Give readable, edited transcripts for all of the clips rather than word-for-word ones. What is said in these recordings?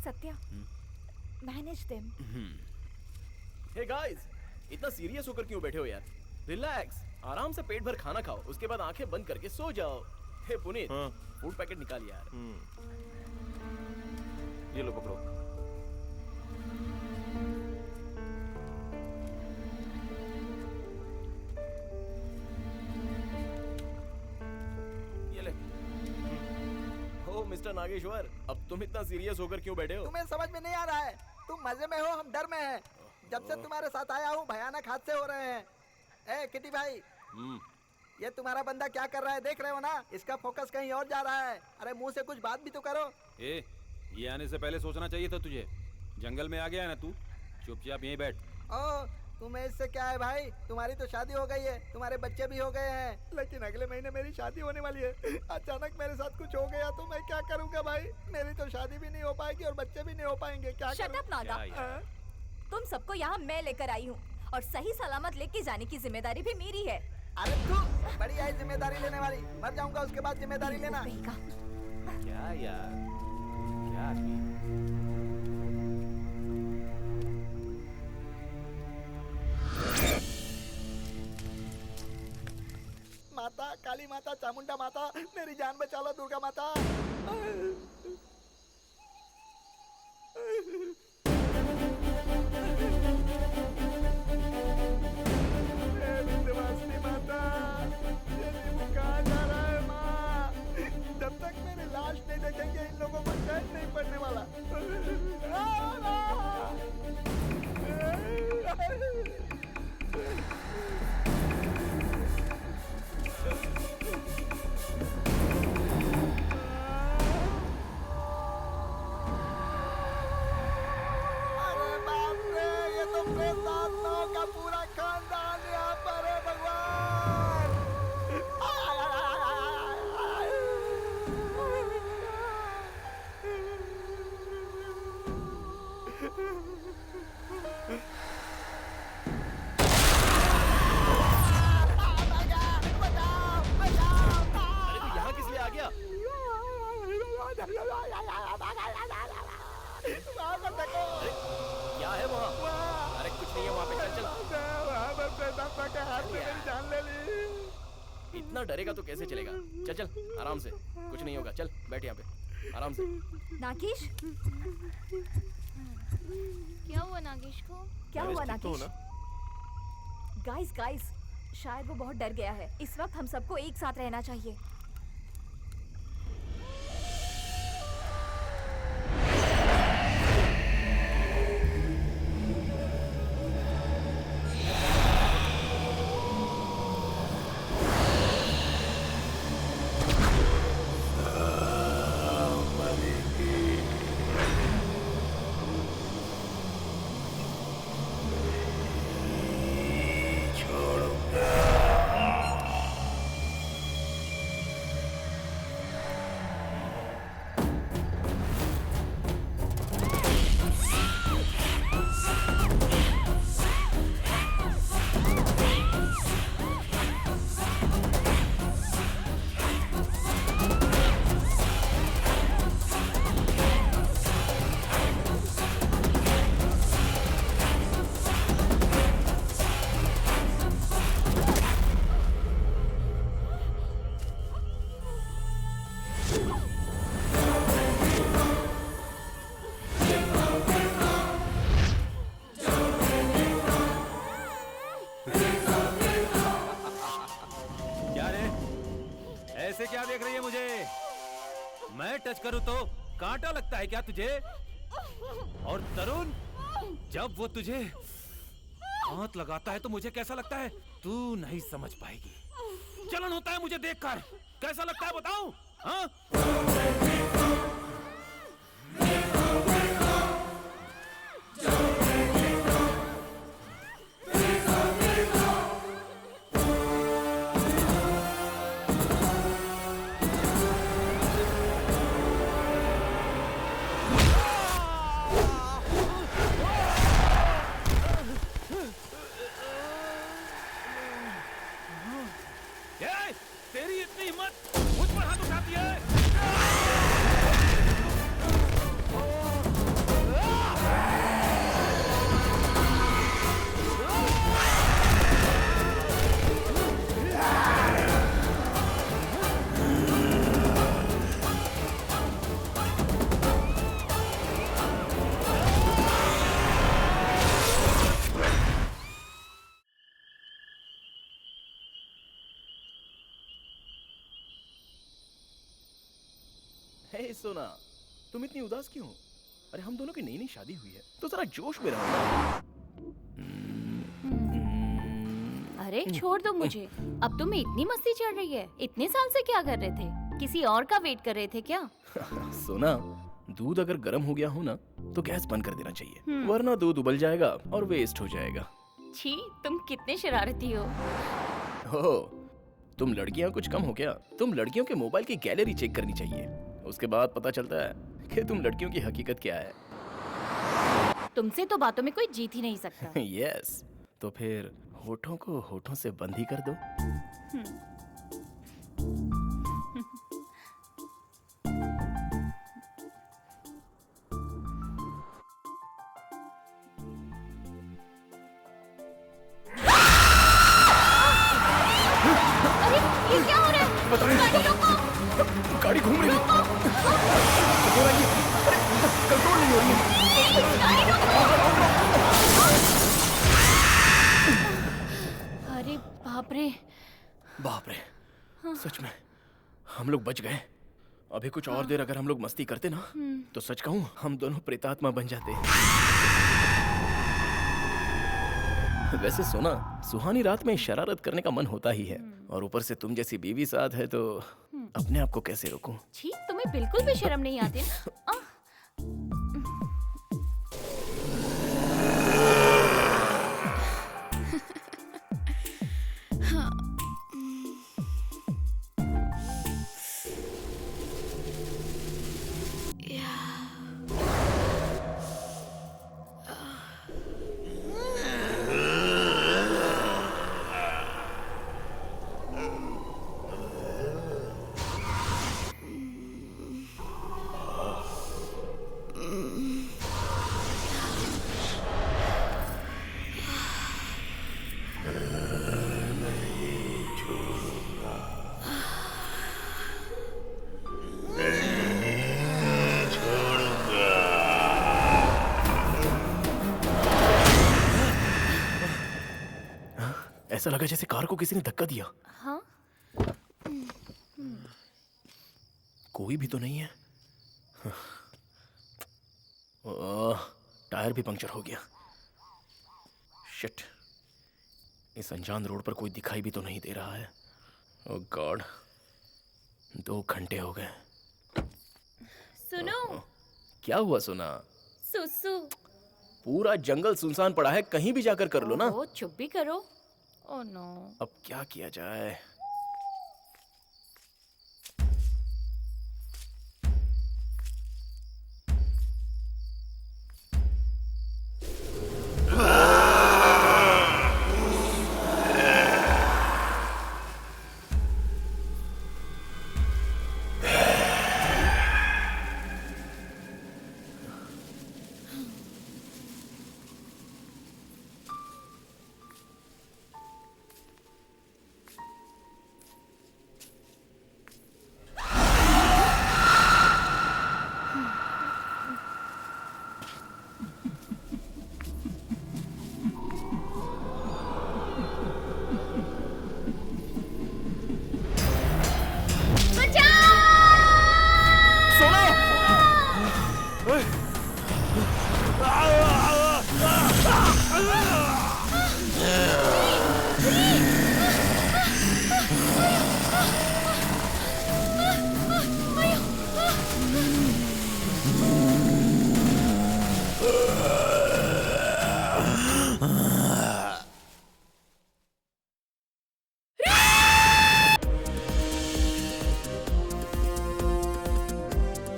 Satya, manage them. Hey guys, इतना serious होकर क्यों बैठे हो यार? रिलैक्स, आराम से पेट भर खाना खाओ, उसके बाद आंखें बंद करके सो जाओ। हे पुनीत, फूड पैकेट निकाल यार। ये लो पकड़ो। ये ले। हो मिस्टर नागेश्वर, अब तुम इतना सीरियस होकर क्यों बैठे हो? तुम्हें समझ में नहीं आ रहा है? तुम मजे में हो, हम डर में हैं। जब से तुम्हारे साथ आया हूँ भयानक हादसे हो रहे हैं। ए किटी भाई, ये तुम्हारा बंदा क्या कर रहा है देख रहे हो ना? इसका फोकस कहीं और जा रहा है। अरे मुंह से कुछ बात भी तो करो। ये आने से पहले सोचना चाहिए था तुझे। जंगल में आ गया है ना तू, चुपचाप यहीं बैठ। ओ, तुम्हें इससे क्या है भाई? तुम्हारी तो शादी हो गई है, तुम्हारे बच्चे भी हो गए हैं, लेकिन अगले महीने मेरी शादी होने वाली है। अचानक मेरे साथ कुछ हो गया तो मैं क्या करूँगा भाई? मेरी तो शादी भी नहीं हो पाएगी और बच्चे भी नहीं हो पाएंगे। क्या करूँ? तुम सबको यहाँ मैं लेकर आई हूँ और सही सलामत लेके जाने की जिम्मेदारी भी मेरी है। अरे तू बड़ी है जिम्मेदारी लेने वाली। मर जाऊंगा उसके बाद जिम्मेदारी लेना। क्या यार, क्या माता, काली माता, चामुंडा माता, मेरी जान बचा लो दुर्गा माता। विंध्यवासिनी माता, तेरी मुँह कहाँ जा रहा है माँ? जब तक मेरी लाश नहीं देखेंगे इन लोगों को चैन नहीं पड़ने वाला। प्रेतात्माओं का पूरा खानदान यहाँ पर है भगवान। अरे तू यहाँ किस लिए आ गया? क्या है वहाँ? अरे कुछ नहीं है वहाँ पे, चल चल। जान ले ली। इतना डरेगा तो कैसे चलेगा? चल चल आराम से, कुछ नहीं होगा। चल बैठ यहाँ पे आराम से। नागेश, क्या हुआ नागेश को? क्या हुआ नागेश? गाइस गाइस, शायद वो बहुत डर गया है। इस वक्त हम सबको एक साथ रहना चाहिए। टच करूं तो कांटा लगता है क्या तुझे? और तरुण, जब वो तुझे हाथ लगाता है तो मुझे कैसा लगता है तू नहीं समझ पाएगी। जलन होता है मुझे देखकर। कैसा लगता है बताऊं? हाँ? तेरी इतनी हिम्मत मुझ पर हाथ उठाती है? सोना, तुम इतनी उदास क्यों हो? अरे हम दोनों की नई नई शादी हुई है, तो जरा जोश में रहो। अरे छोड़ दो मुझे। अब तुम्हें इतनी मस्ती चढ़ रही है। इतने साल से क्या कर रहे थे? किसी और का वेट कर रहे थे क्या? सोना, दूध अगर गर्म हो गया हो ना तो गैस बंद कर देना चाहिए, वरना दूध उबल जाएगा और वेस्ट हो जाएगा। छी, तुम कितने शरारती हो। हो, तुम लड़कियां कुछ कम हो क्या? तुम लड़कियों के मोबाइल की गैलरी चेक करनी चाहिए, उसके बाद पता चलता है कि तुम लड़कियों की हकीकत क्या है। तुमसे तो बातों में कोई जीत ही नहीं सकता। यस, तो फिर होठों को होठों से बंद ही कर दो। अरे ये क्या हो रहा है? गाड़ी रोको। गाड़ी घूम रही है। कंट्रोल नहीं हो रही है। गाड़ी रोको। अरे बाप रे। बाप रे, सच में हम लोग बच गए। अभी कुछ और देर अगर हम लोग मस्ती करते ना तो सच कहूं हम दोनों प्रेतात्मा बन जाते। वैसे सोना, सुहानी रात में शरारत करने का मन होता ही है, और ऊपर से तुम जैसी बीवी साथ है तो अपने आप को कैसे रोकूं? छी, तुम्हें बिल्कुल भी शर्म नहीं आती ना? ऐसा लगा जैसे कार को किसी ने धक्का दिया। हाँ? कोई भी तो नहीं है। टायर भी पंक्चर हो गया। शिट, इस अनजान रोड पर कोई दिखाई भी तो नहीं दे रहा है। ओह गॉड, 2 घंटे हो गए। सुनो। क्या हुआ सोना? सुसु। पूरा जंगल सुनसान पड़ा है, कहीं भी जाकर कर लो ना। ओ, चुप भी करो। Oh no. अब क्या किया जाए?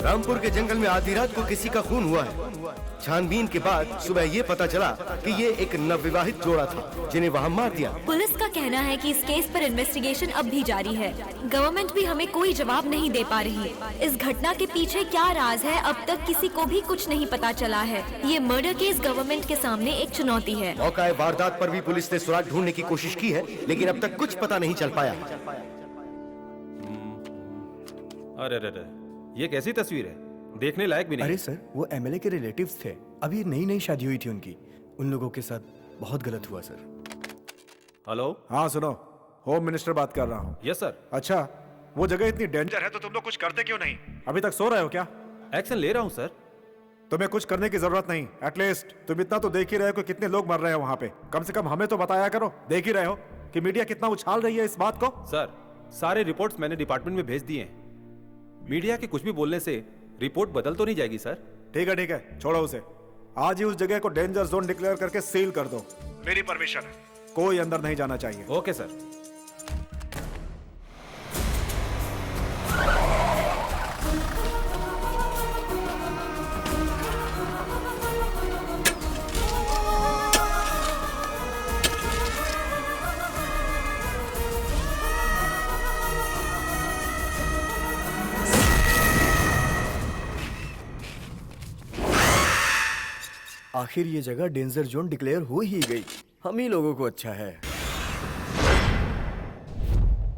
रामपुर के जंगल में आधी रात को किसी का खून हुआ है। छानबीन के बाद सुबह ये पता चला कि ये एक नवविवाहित जोड़ा था जिन्हें वहाँ मार दिया। पुलिस का कहना है कि इस केस पर इन्वेस्टिगेशन अब भी जारी है। गवर्नमेंट भी हमें कोई जवाब नहीं दे पा रही। इस घटना के पीछे क्या राज है, अब तक किसी को भी कुछ नहीं पता चला है। ये मर्डर केस गवर्नमेंट के सामने एक चुनौती है। मौका वारदात पर भी पुलिस ने सुराग ढूंढने की कोशिश की है, लेकिन अब तक कुछ पता नहीं चल पाया। अरे अरे, ये कैसी तस्वीर है? देखने लायक भी नहीं। अरे सर, वो एमएलए के रिलेटिव्स थे। अभी नई नई शादी हुई थी उनकी। उन लोगों के साथ बहुत गलत हुआ सर। हेलो। हाँ सुनो, होम मिनिस्टर बात कर रहा हूँ। Yes sir. अच्छा, वो जगह इतनी डेंजर है तो तुम लोग कुछ करते क्यों नहीं? अभी तक सो रहे हो क्या? एक्शन ले रहा हूँ सर। तुम्हें कुछ करने की जरूरत नहीं। एटलीस्ट तुम इतना तो देख ही रहे हो कि कितने लोग मर रहे हैं वहां पे। कम से कम हमें तो बताया करो। देख ही रहे हो कि मीडिया कितना उछाल रही है इस बात को। सर, सारे रिपोर्ट्स मैंने डिपार्टमेंट में भेज दिए हैं। मीडिया के कुछ भी बोलने से रिपोर्ट बदल तो नहीं जाएगी सर? ठीक है, छोड़ो उसे। आज ही उस जगह को डेंजर जोन डिक्लेयर करके सील कर दो। मेरी परमिशन है, कोई अंदर नहीं जाना चाहिए। Okay sir. आखिर ये जगह डेंजर जोन डिक्लेयर हो ही गई। हम ही लोगों को अच्छा है।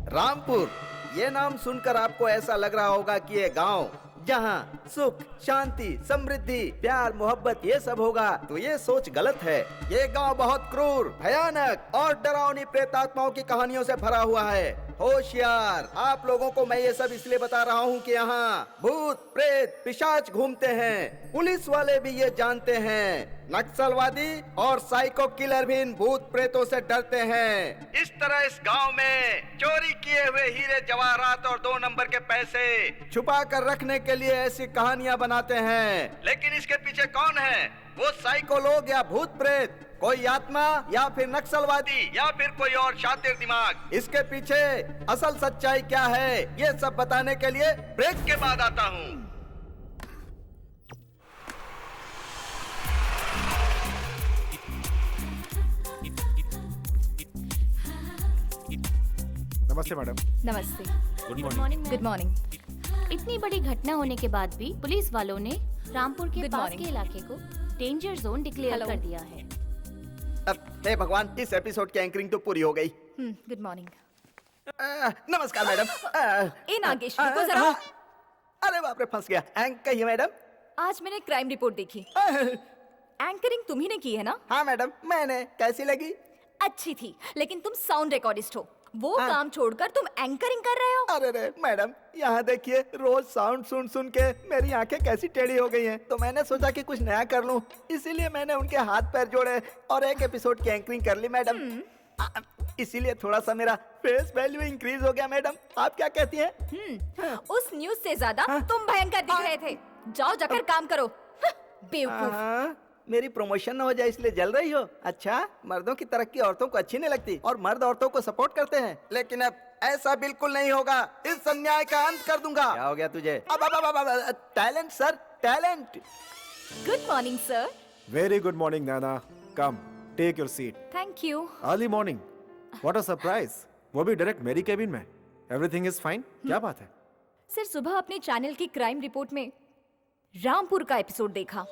रामपुर, ये नाम सुनकर आपको ऐसा लग रहा होगा कि ये गांव जहाँ सुख, शांति, समृद्धि, प्यार, मोहब्बत ये सब होगा, तो ये सोच गलत है। ये गांव बहुत क्रूर, भयानक और डरावनी प्रेतात्माओं की कहानियों से भरा हुआ है। होशियार, आप लोगों को मैं ये सब इसलिए बता रहा हूँ कि यहाँ भूत, प्रेत, पिशाच घूमते हैं। पुलिस वाले भी ये जानते हैं। नक्सलवादी और साइको किलर भी इन भूत प्रेतों से डरते हैं। इस तरह इस गांव में चोरी किए हुए हीरे, जवाहरात और 2 नंबर के पैसे छुपा कर रखने के लिए ऐसी कहानियाँ बनाते हैं। लेकिन इसके पीछे कौन है? वो साइको लोग या भूत प्रेत, कोई आत्मा या फिर नक्सलवादी या फिर कोई और शातिर दिमाग। इसके पीछे असल सच्चाई क्या है, ये सब बताने के लिए ब्रेक के बाद आता हूँ। नमस्ते मैडम। नमस्ते। Good morning. Good morning. इतनी बड़ी घटना होने के बाद भी पुलिस वालों ने रामपुर के Good पास morning. के इलाके को डेंजर जोन डिक्लेयर Hello. कर दिया है। हे भगवान, इस एपिसोड की एंकरिंग तो पूरी हो गई। Good morning. नमस्कार मैडम। ए नागेश, रुको जरा। अरे बाप रे, फंस गया। कहिए मैडम। आज मैंने क्राइम रिपोर्ट देखी। एंकरिंग तुम्ही ने की है ना? हाँ मैडम, मैंने। कैसी लगी? अच्छी थी, लेकिन तुम साउंड रिकॉर्डिस्ट हो। वो हाँ। काम छोड़कर तुम एंकरिंग कर रहे हो। अरे रे मैडम, यहाँ देखिए, रोज साउंड सुन सुन के मेरी आंखें कैसी टेढ़ी हो गई हैं। तो मैंने सोचा कि कुछ नया कर लूं, इसीलिए मैंने उनके हाथ पैर जोड़े और एक एपिसोड की एंकरिंग कर ली मैडम। इसीलिए थोड़ा सा मेरा फेस वैल्यू इंक्रीज हो गया मैडम। आप क्या कहती हैं? उस न्यूज से ज्यादा तुम भयंकर दिख रहे थे। जाओ जाकर काम करो। बेवकूफ। हाँ, मेरी प्रमोशन न हो जाए इसलिए जल रही हो? अच्छा, मर्दों की तरक्की औरतों को अच्छी नहीं लगती और मर्द औरतों को सपोर्ट करते हैं। लेकिन अब ऐसा बिल्कुल नहीं होगा। इस अन्याय का अंत कर दूंगा। क्या हो गया तुझे? अब talent sir, talent. Good morning sir. Very good morning Naina. Come, take your seat. Thank you. Early morning, what a surprise. वो भी डायरेक्ट मेरी केबिन में। Everything is fine? क्या बात है? सर, सुबह अपने चैनल की क्राइम रिपोर्ट में रामपुर का एपिसोड देखा।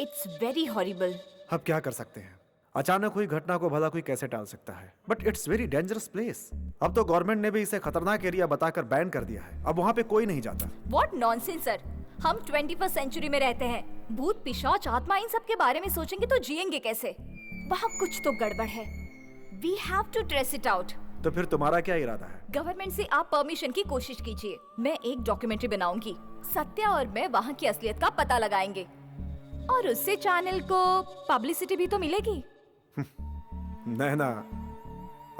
It's very horrible. अब क्या कर सकते हैं, अचानक हुई घटना को भला कोई कैसे टाल सकता है? But it's very dangerous place. अब तो गवर्नमेंट ने भी इसे खतरनाक एरिया बताकर बैन कर दिया है। अब वहाँ पे कोई नहीं जाता। व्हाट नॉनसेंस सर, हम 21st सेंचुरी में रहते हैं। भूत, पिशाच, आत्मा, इन सब के बारे में सोचेंगे तो जिएंगे कैसे? वहाँ कुछ तो गड़बड़ है। We have to trace it out. तो फिर तुम्हारा क्या इरादा है? गवर्नमेंट से आप परमिशन की कोशिश कीजिए। मैं एक डॉक्यूमेंट्री बनाऊंगी। सत्य और मैं वहाँ की असलियत का पता लगाएंगे और उससे चैनल को पब्लिसिटी भी तो मिलेगी। नैना,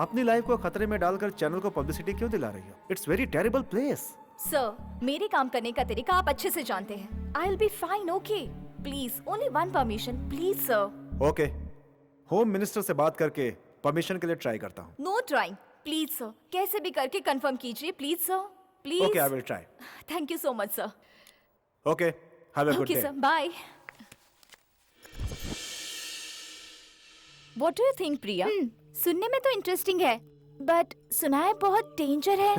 अपनी लाइफ को खतरे में डालकर चैनल को पब्लिसिटी क्यों दिला रही हो? It's very terrible place. Sir, मेरे काम करने का तरीका आप अच्छे से जानते हैं। I will be fine, okay? Please, only one permission, please sir. Okay, home minister से बात करके परमिशन के लिए ट्राई करता हूँ। No trying, please sir. कैसे भी करके कंफर्म कीजिए, please sir, please. Okay, I will try. Thank you so much sir. Okay, have a good okay day. Sir, bye. What do you think, Priya? सुनने में तो इंटरेस्टिंग है, बट सुना है बहुत डेंजर है।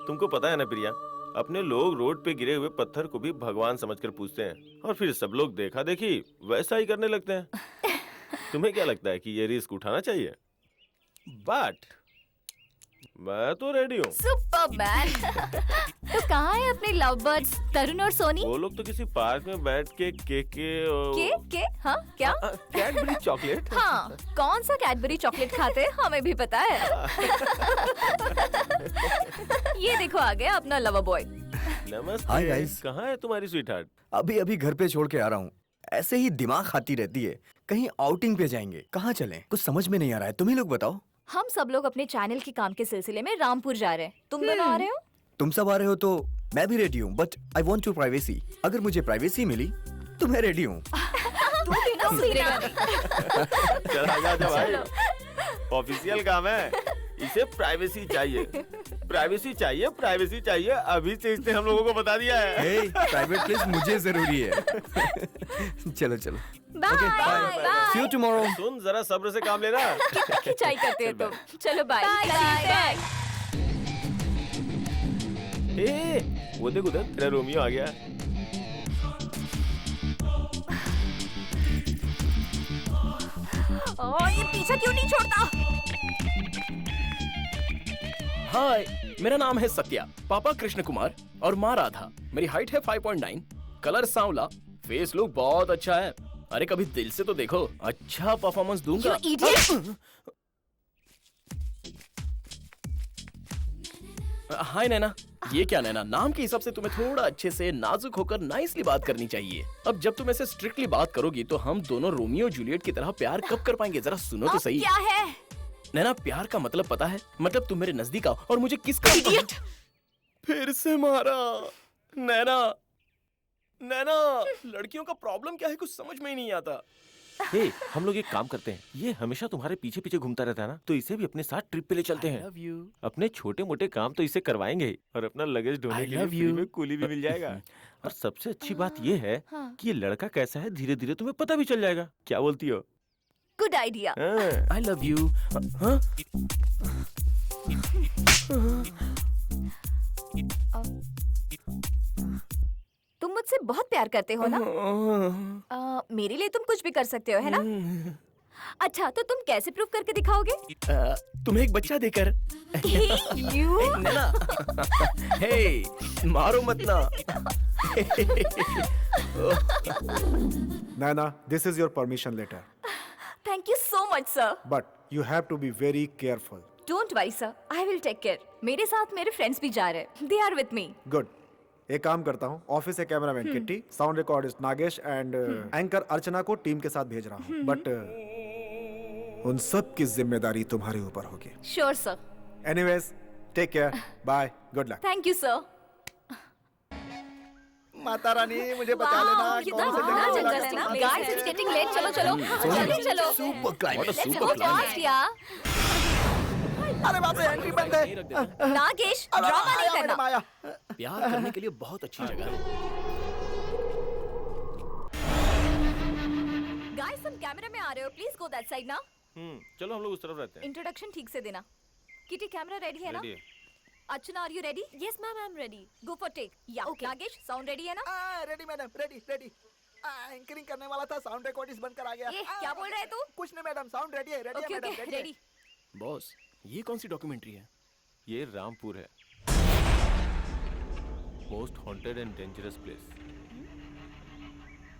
तुमको पता है ना प्रिया, अपने लोग रोड पे गिरे हुए पत्थर को भी भगवान समझकर पूजते हैं और फिर सब लोग देखा देखी वैसा ही करने लगते हैं। तुम्हें क्या लगता है कि ये रिस्क उठाना चाहिए? बट मैं तो रेडी हूँ। सुपरमैन। तो कहाँ है अपने लव बर्ड्स तरुण और सोनी? वो लोग तो किसी पार्क में बैठ के के हाँ क्या? Cadbury chocolate. हाँ, कौन सा कैडबरी चॉकलेट खाते हैं हमें भी पता है। ये देखो आ गया अपना लवर बॉय। नमस्ते। Hi guys. कहाँ है तुम्हारी स्वीटहार्ट? अभी घर पे छोड़ के आ रहा हूँ। ऐसे ही दिमाग खाती रहती है। कहीं आउटिंग पे जाएंगे, कहाँ चलें? कुछ समझ में नहीं आ रहा है, तुम ही लोग बताओ। हम सब लोग अपने चैनल के काम के सिलसिले में रामपुर जा रहे हैं। तुम दोनों आ रहे हो? तुम सब आ रहे हो तो मैं भी रेडी हूँ, but I want to privacy. अगर मुझे प्राइवेसी मिली तो मैं रेडी हूँ। चल आजा भाई, ऑफिशियल काम है। इसे प्राइवेसी चाहिए, प्राइवेसी चाहिए, प्राइवेसी चाहिए। अभी से इसने हम लोगों को बता दिया है। प्राइवेट प्लेस मुझे जरूरी है। चलो चलो, बाय। See you tomorrow. सुन, जरा सब्र से काम लेना। कितना खिंचाई करते हो तुम। चलो बाय बाय। वो देख उधर तेरा रोमियो आ गया। ये पीछा क्यों नहीं छोड़ता? हाय, मेरा नाम है सत्या, पापा कृष्ण कुमार और माँ राधा। मेरी हाइट है 5.9, कलर सांवला, फेस लुक बहुत अच्छा है। अरे कभी दिल से तो देखो, अच्छा परफॉर्मेंस दूंगा। You idiot! हाय नैना। ये क्या नैना, नाम के हिसाब से तुम्हें थोड़ा अच्छे से नाजुक होकर नाइसली बात करनी चाहिए। अब जब तुम ऐसे स्ट्रिक्टली बात करोगी तो हम दोनों रोमियो जूलियट की तरह प्यार कब कर पाएंगे? जरा सुनो तो सही। क्या है? नैना, प्यार का मतलब पता है? मतलब तुम मेरे नजदीक आओ और मुझे किसका Idiot! फिर से मारा। नैना, नैना, लड़कियों का प्रॉब्लम क्या है कुछ समझ में ही नहीं आता। हे, हम लोग एक काम करते हैं, ये हमेशा तुम्हारे पीछे पीछे घूमता रहता है ना, तो इसे भी अपने साथ ट्रिप पे ले चलते हैं। अपने छोटे मोटे काम तो इसे करवाएंगे ही, और अपना लगेज ढोने के लिए फ्री में कूली भी मिल जाएगा। और सबसे अच्छी बात ये है कि ये लड़का कैसा है धीरे धीरे तुम्हें पता भी चल जाएगा। क्या बोलती हो? Good idea. I love you। तुम मुझसे बहुत प्यार करते हो ना? मेरे लिए तुम कुछ भी कर सकते हो, है ना? अच्छा, तो तुम कैसे प्रूव करके दिखाओगे? तुम्हें एक बच्चा देकर। You? नैना, हे, मारो मत ना। Nana, this is your permission letter. Thank you so much, sir. But you have to be very careful. Don't worry, sir. I will take care. मेरे साथ मेरे फ्रेंड्स भी जा रहे हैं. They are with me. Good. एक काम करता हूँ, ऑफिस से cameraman Kitty, sound recordist Nagesh and anchor Archana को टीम के साथ भेज रहा हूँ। बट उन सब की जिम्मेदारी तुम्हारे ऊपर होगी। Sure, sir. Anyways, take care, bye, good luck. Thank you, sir. Mata Rani मुझे बचा लेना। कितना कौन से बड़ा जंगल जंगल में है ना? जाना है? Guys, it's getting late. चलो चलो. जल्दी चलो. Super climax. Let's go fast, यार. अरे बाप रे, एंट्री बंद है। नागेश, ड्रामा नहीं करना. माया। प्यार करने के लिए बहुत अच्छी जगह है। Guys, तुम कैमरे में आ रहे हो. Please go that side now. चलो हम लोग उस तरफ रहते हैं। इंट्रोडक्शन ठीक से देना. किटी, कैमरा रेडी है ना? रेडी है। अर्चना, are you ready? Yes, ma'am, I'm ready. Go for take. Yeah. Okay. Nagesh, sound ready है ना? Ready madam, ready ready. Anchoring करने वाला था, साउंड रिकॉर्डिस्ट बनकर आ गया। ये क्या बोल रहा है तू? कुछ नहीं मैडम, साउंड रेडी है, रेडी है Okay, मैडम, okay, रेडी है। ready. बॉस, ये कौन सी डॉक्यूमेंट्री है? ये रामपुर है, most haunted and dangerous place.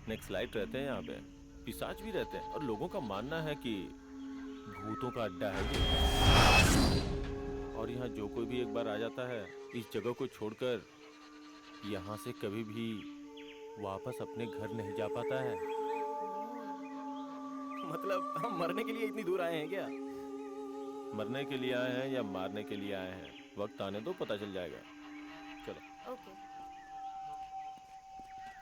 Next light रहते हैं यहाँ पे, पिशाच भी रहते हैं, और लोगों का मानना है कि भूतों का अड्डा है ये। और यहाँ जो कोई भी एक बार आ जाता है, इस जगह को छोड़कर यहाँ से कभी भी वापस अपने घर नहीं जा पाता है। मतलब हम मरने के लिए इतनी दूर आए हैं क्या? मरने के लिए आए हैं या मारने के लिए आए हैं, वक्त आने दो पता चल जाएगा। चलो। Okay.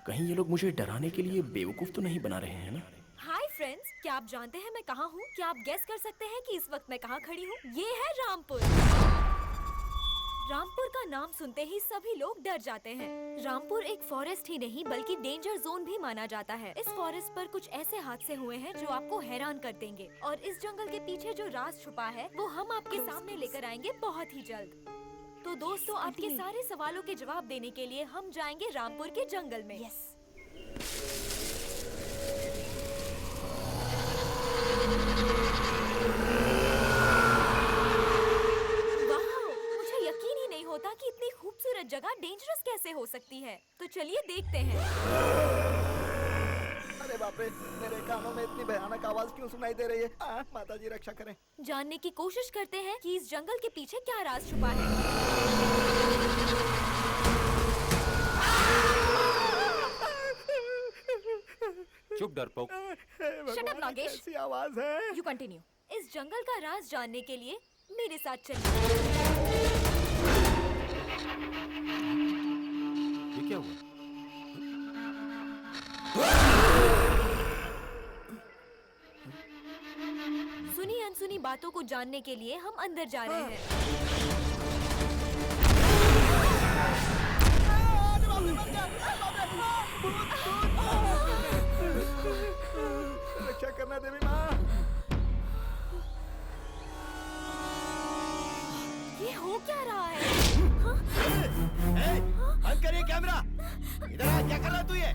कहीं ये लोग मुझे डराने के लिए बेवकूफ तो नहीं बना रहे हैं ना? हाय फ्रेंड्स, क्या आप जानते हैं मैं कहाँ हूँ? क्या आप गेस कर सकते हैं कि इस वक्त मैं कहाँ खड़ी हूँ? ये है रामपुर। रामपुर का नाम सुनते ही सभी लोग डर जाते हैं। रामपुर एक फॉरेस्ट ही नहीं बल्कि डेंजर जोन भी माना जाता है। इस फॉरेस्ट पर कुछ ऐसे हादसे हुए हैं जो आपको हैरान कर देंगे, और इस जंगल के पीछे जो राज छुपा है वो हम आपके सामने लेकर आएंगे बहुत ही जल्द। तो दोस्तों, आपके सारे सवालों के जवाब देने के लिए हम जाएंगे रामपुर के जंगल में। वाह, जगह डेंजरस कैसे हो सकती है? तो चलिए देखते हैं। अरे बाप रे, मेरे कानों में इतनी भयानक आवाज क्यों सुनाई दे रही है? माता जी रक्षा करें। जानने की कोशिश करते हैं कि इस जंगल के पीछे क्या राज छुपा है। चुप डरपोक। Shut up, Nagesh. कैसी आवाज है? You continue. इस जंगल का राज जानने के लिए मेरे साथ चलिए। ये क्या हुआ? सुनी अनसुनी बातों को जानने के लिए हम अंदर जा रहे हैं। रक्षा करना देवी माँ। ये हो क्या रहा है? बंद करिए कैमरा। इधर आ, क्या कर रहा तू ये?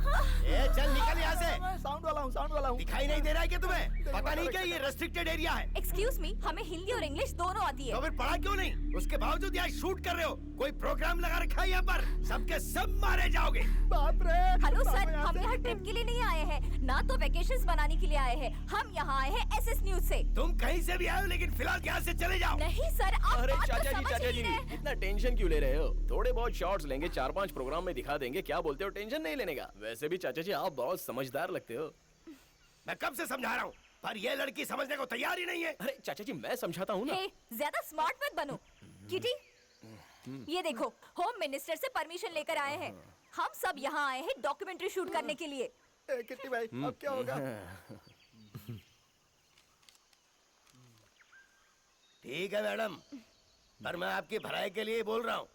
चल निकल यहाँ से। साउंड वाला हूँ। दिखाई नहीं दे रहा है क्या तुम्हें? पता नहीं क्या ये रेस्ट्रिक्टेड एरिया है? Excuse me, हमें हिंदी और इंग्लिश दोनों आती है। तो फिर पढ़ा क्यों नहीं? उसके बावजूद यहाँ शूट कर रहे हो। कोई प्रोग्राम लगा रखा है यहाँ पर? सबके सब मारे जाओगे। बाप रे। हेलो सर, हम यहाँ ट्रिप के लिए नहीं आए हैं, ना तो वेकेशंस बनाने के लिए आए हैं। हम यहाँ आए हैं एसएस न्यूज से। तुम कहीं से भी आए हो, लेकिन फिलहाल यहाँ से चले जाओ। नहीं सर, आप अरे बात तो चाचा समझ जी ही नहीं रहे। इतना टेंशन क्यों ले रहे हो? थोड़े बहुत शॉट्स लेंगे, 4-5 प्रोग्राम में दिखा देंगे। क्या बोलते हो? टेंशन नहीं लेने का। वैसे भी चाचा जी आप बहुत समझदार लगते हो। मैं कब से समझा रहा हूँ, पर ये लड़की समझने को तैयार ही नहीं है। अरे चाचा जी मैं समझाता हूँ ना। हे, ज्यादा स्मार्ट मत बनो। किटी, ये देखो, होम मिनिस्टर से परमिशन लेकर आए हैं। हम सब यहाँ आए हैं डॉक्यूमेंट्री शूट करने के लिए। किट्टी भाई, अब क्या होगा? ठीक है मैडम, पर मैं आपकी भलाई के लिए बोल रहा हूँ,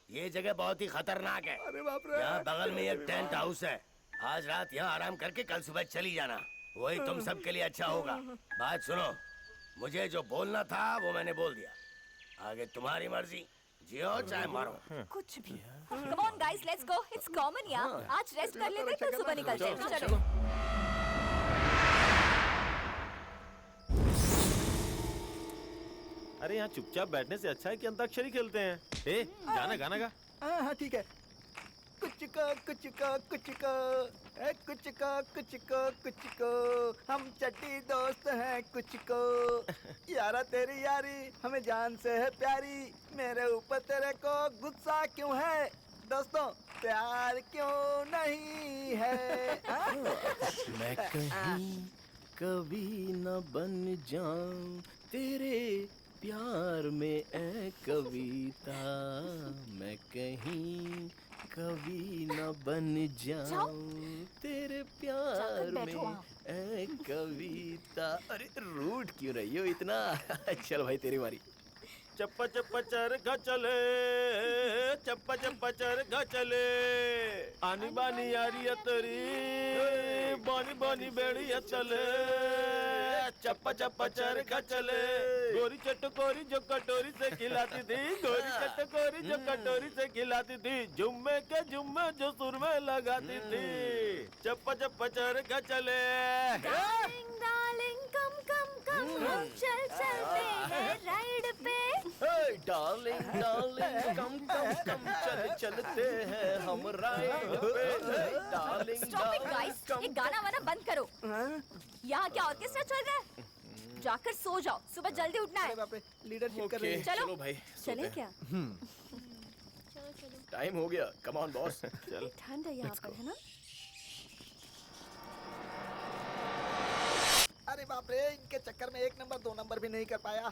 ये जगह बहुत ही खतरनाक है। अरे बाप रे। यहाँ बगल में एक टेंट हाउस है। आज रात यहाँ आराम करके कल सुबह चली जाना, वही तुम सबके लिए अच्छा होगा। बात सुनो, मुझे जो बोलना था वो मैंने बोल दिया। आगे तुम्हारी मर्जी, जियो चाहे मारो। कुछ भी। Come on guys, let's go. It's common यार। आज रेस्ट कर लेते हैं, फिर सुबह निकलते हैं। चलो। अरे यहाँ चुपचाप बैठने से अच्छा है कि अंताक्षरी खेलते हैं। ए, गाना गाना गा। हाँ ठीक है। कुछ को हम चट्टी दोस्त हैं कुछ को। यारा तेरी यारी हमें जान से है प्यारी, मेरे ऊपर तेरे को गुस्सा क्यों है? दोस्तों प्यार क्यों नहीं है? मैं कहीं कभी न बन जाऊं तेरे प्यार में ए कविता। मैं कहीं कभी न बन जाऊं तेरे प्यार में ए कविता। अरे रूठ क्यों रही हो इतना? चल भाई तेरी बारी। चप्पा चप्पा चरखा चले, चप्पा चप्पा चरखा चले, आनी बानी यारी अतरी, बानी बानी बेड़िया चले। चप्पा चप्पा चरखा चले, गोरी चटकोरी जो कटोरी से खिलाती थी, गोरी चटकोरी जो कटोरी से खिलाती थी, जुम्मे के जुम्मे जो सुर में लगाती थी। चप्पा चप्पा चरखा चले। डार्लिंग डार्लिंग कम कम कम, हम चल चलते हैं राइड पे। डार्लिंग डार्लिंग कम कम कम चल चलते हैं हम राइड पे। डार्लिंग Stop it guys, ये गाना वाना बंद करो। यहाँ क्या ऑर्केस्ट्रा चल रहा है? जाकर सो जाओ, सुबह जल्दी उठना है। लीडरशिप कर रही है। चलो चलो भाई चले क्या? टाइम हो गया। Come on boss. चल ठंड है यहाँ पर, है ना? अरे बाप रे, इनके चक्कर में 1 नंबर 2 नंबर भी नहीं कर पाया।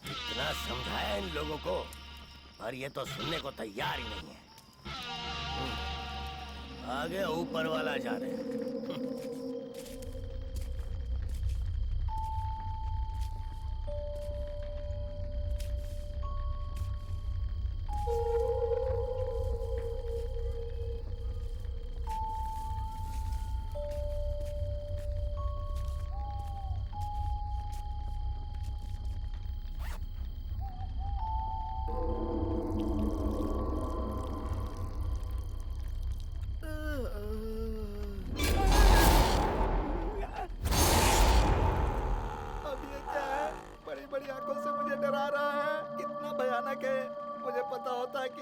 इतना समझाया इन लोगों को, पर ये तो सुनने को तैयार ही नहीं है। आगे ऊपर वाला जा रहे हैं।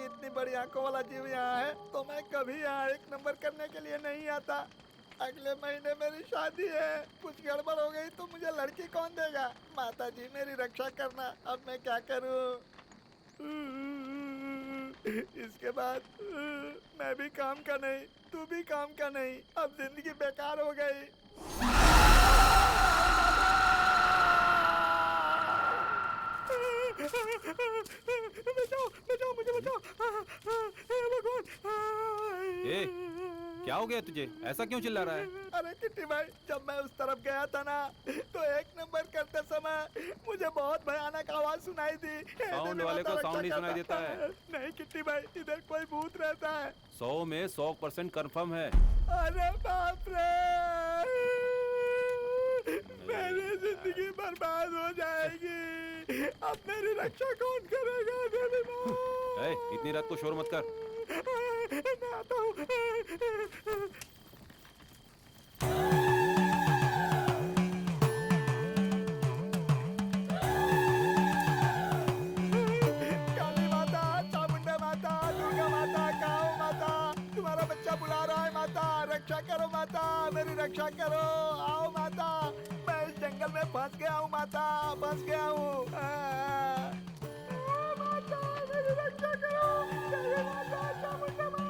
इतनी बड़ी आंखों वाला जीव यहाँ है तो मैं कभी यहाँ 1 नंबर करने के लिए नहीं आता। अगले महीने मेरी शादी है, कुछ गड़बड़ हो गई तो मुझे लड़की कौन देगा? माता जी मेरी रक्षा करना, अब मैं क्या करूँ? इसके बाद मैं भी काम का नहीं, तू भी काम का नहीं, अब जिंदगी बेकार हो गई। बचाओ बचाओ मुझे बचाओ, भगवान। ए, क्या हो गया तुझे? ऐसा क्यों चिल्ला रहा है? अरे किट्टी भाई, जब मैं उस तरफ गया था ना तो 1 नंबर करते समय मुझे बहुत भयानक आवाज सुनाई दी। साउंड वाले को साउंड नहीं सुनाई देता है। नहीं किट्टी भाई, इधर कोई भूत रहता है। 100 में 100% कंफर्म है। अरे बाप रे, मेरी जिंदगी बर्बाद हो जाएगी। अब मेरी रक्षा कौन करेगा? ए, इतनी रात को शोर मत कर। मैं आता हूँ। काली माता, चामुंडा माता, दुर्गा माता, काऊ माता, तुम्हारा बच्चा बुला रहा है। माता रक्षा करो, माता मेरी रक्षा करो। आओ माता, मैं इस जंगल में फंस गया हूँ। माता फंस गया हूँ। माता मेरी रक्षा करो। जय माता चामुंडा माता।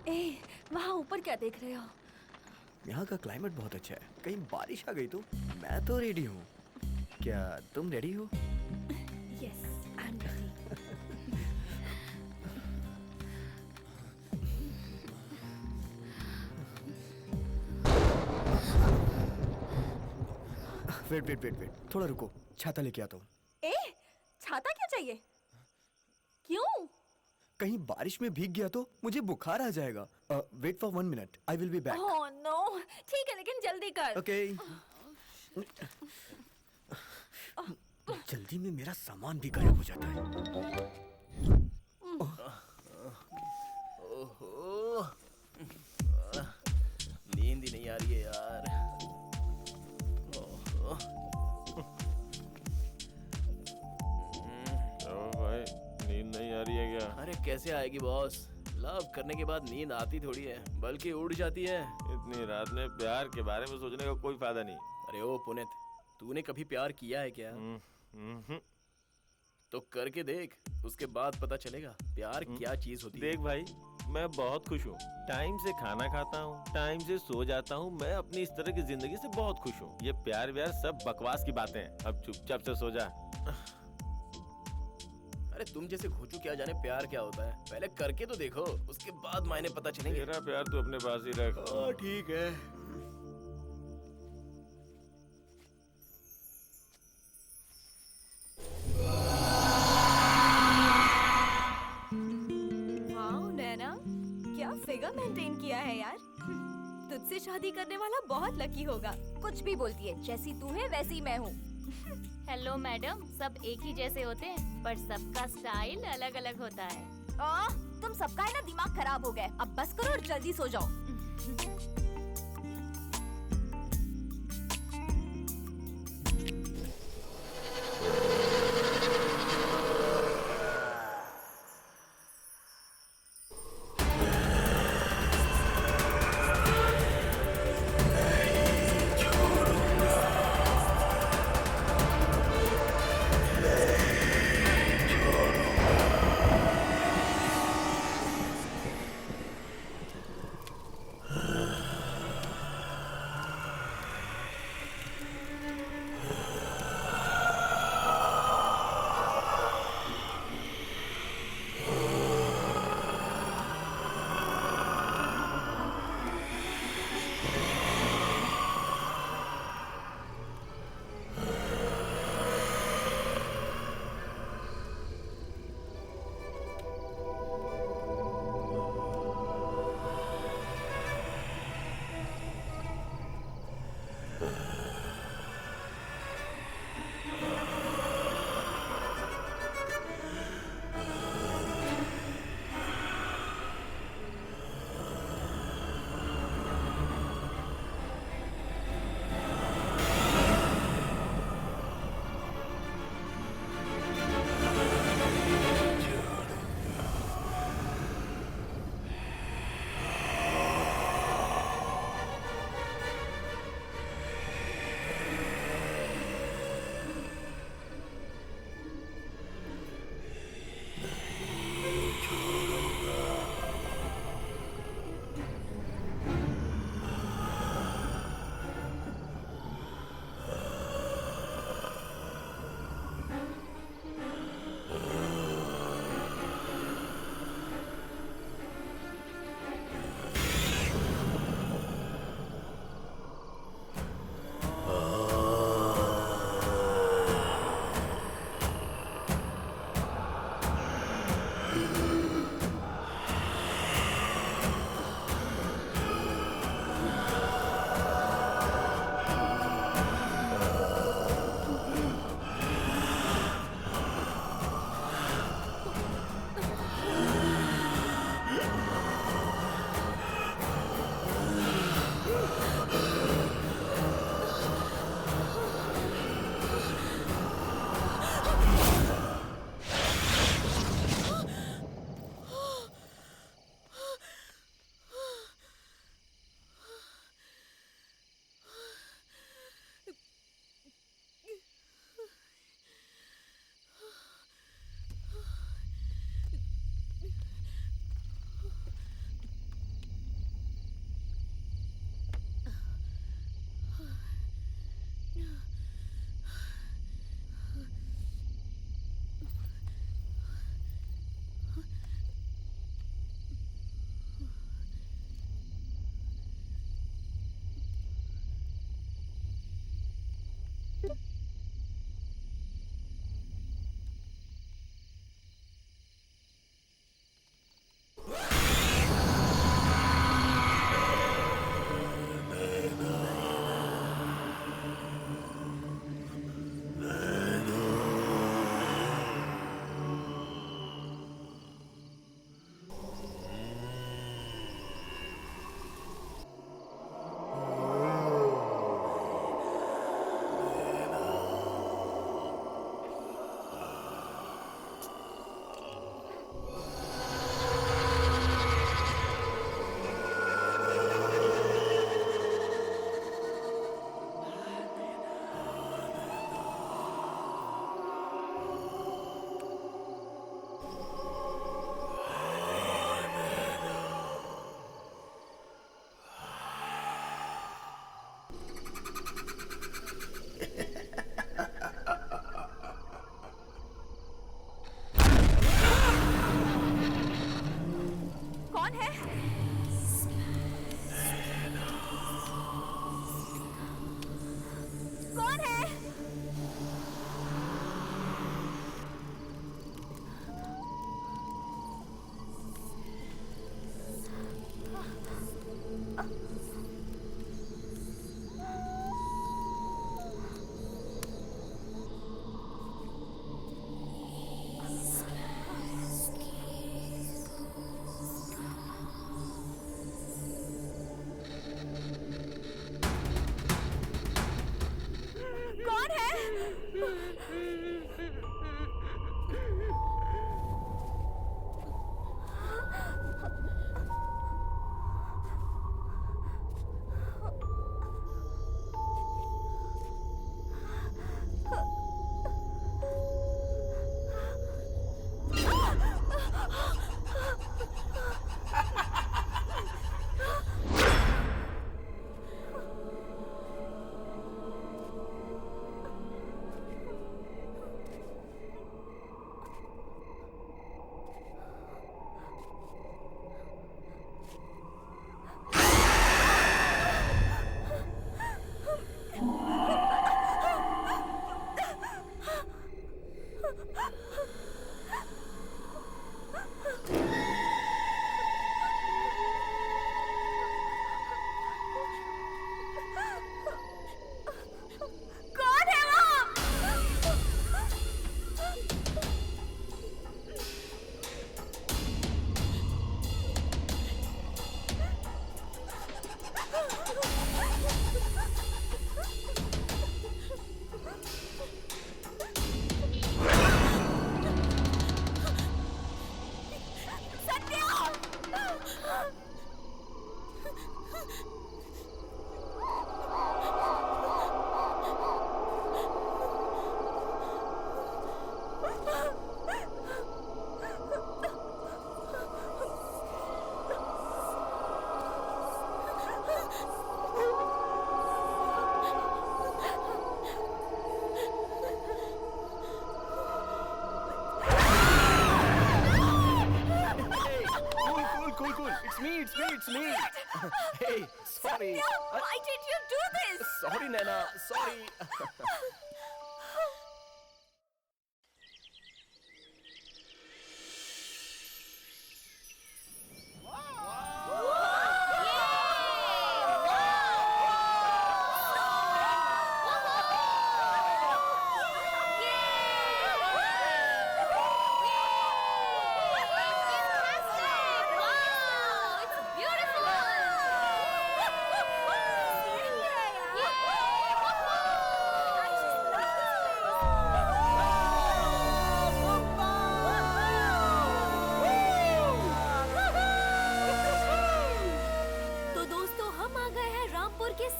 ए, वहाँ ऊपर क्या देख रहे हो? यहाँ का क्लाइमेट बहुत अच्छा है, कहीं बारिश आ गई तो? मैं तो रेडी हूँ, क्या तुम रेडी हो? Yes, I am ready. Wait, थोड़ा रुको, छाता लेके आता हूँ। ए, छाता क्यों चाहिए? क्यों? कहीं बारिश में भीग गया तो मुझे बुखार आ जाएगा। Wait for 1 minute, I will be back. Oh no, ठीक है लेकिन जल्दी कर। ओके। जल्दी में मेरा सामान भी गायब हो जाता है। ओहो, नींद ही नहीं आ रही है यार। ओहो। भाई नींद नहीं आ रही है क्या? अरे कैसे आएगी बॉस? लव करने के बाद नींद आती थोड़ी है, बल्कि उड़ जाती है। इतनी रात में प्यार के बारे में सोचने का कोई फायदा नहीं। अरे ओ पुनीत, तूने कभी प्यार किया है क्या? तो करके देख, उसके बाद पता चलेगा प्यार क्या चीज होती है। देख भाई, मैं बहुत खुश हूँ। टाइम से खाना खाता हूँ, टाइम से सो जाता हूँ। मैं अपनी इस तरह की जिंदगी से बहुत खुश हूँ। ये प्यार व्यार सब बकवास की बातें हैं। अब चुपचाप से सो जा। अरे तुम जैसे घोचू क्या जाने प्यार क्या होता है? पहले करके तो देखो, उसके बाद मायने पता चलेंगे। मेरा प्यार तू अपने पास ही रख। ठीक है। वाओ नैना, क्या फिगर मेंटेन किया है यार। तुझसे शादी करने वाला बहुत लकी होगा। कुछ भी बोलती है, जैसी तू है वैसी मैं हूँ। हेलो मैडम, सब एक ही जैसे होते हैं पर सबका स्टाइल अलग अलग होता है। तुम सबका है ना दिमाग खराब हो गया। अब बस करो और जल्दी सो जाओ। है? कौन है? कौन है? कौन है वो? Cool. It's me. Hey, sorry. Why did you do this? Sorry, Naina. Sorry.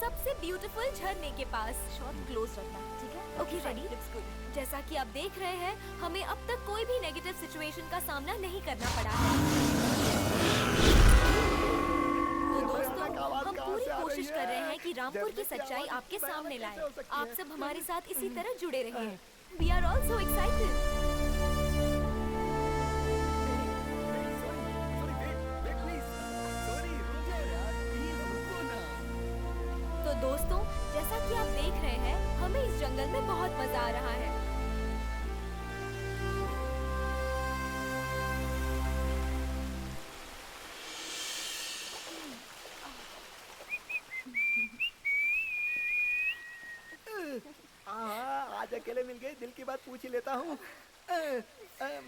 सबसे ब्यूटीफुल झरने के पास। शॉट क्लोज रखना, ठीक है? Okay, ready? जैसा कि आप देख रहे हैं, हमें अब तक कोई भी नेगेटिव सिचुएशन का सामना नहीं करना पड़ा है। तो दोस्तों, हम पूरी कोशिश कर रहे हैं कि रामपुर की सच्चाई आपके सामने लाएं। आप सब हमारे साथ इसी तरह जुड़े रहिए। We are all so excited. तो दोस्तों, जैसा कि आप देख रहे हैं, हमें इस जंगल में बहुत मजा आ रहा है। आज अकेले मिल गए, दिल की बात पूछ ही लेता हूँ।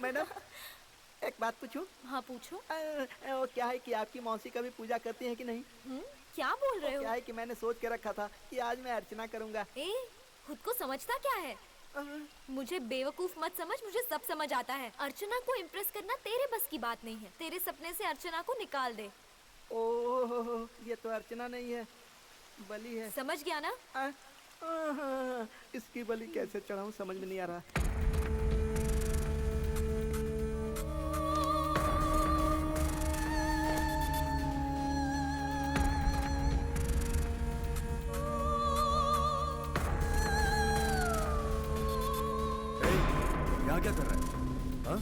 मैडम, एक बात पूछूं? हाँ, पूछो। वो क्या है कि आपकी मौसी कभी पूजा करती है कि नहीं? क्या बोल रहे हो? क्या है कि मैंने सोच के रखा था कि आज मैं अर्चना करूंगा। खुद को समझता क्या है? मुझे बेवकूफ मत समझ, मुझे सब समझ आता है। अर्चना को इम्प्रेस करना तेरे बस की बात नहीं है। तेरे सपने से अर्चना को निकाल दे। ओह, ये तो अर्चना नहीं है, बलि है। समझ गया ना? इसकी बलि कैसे चढ़ाऊं समझ में नहीं आ रहा। यहाँ क्या कर रहा है? हाँ?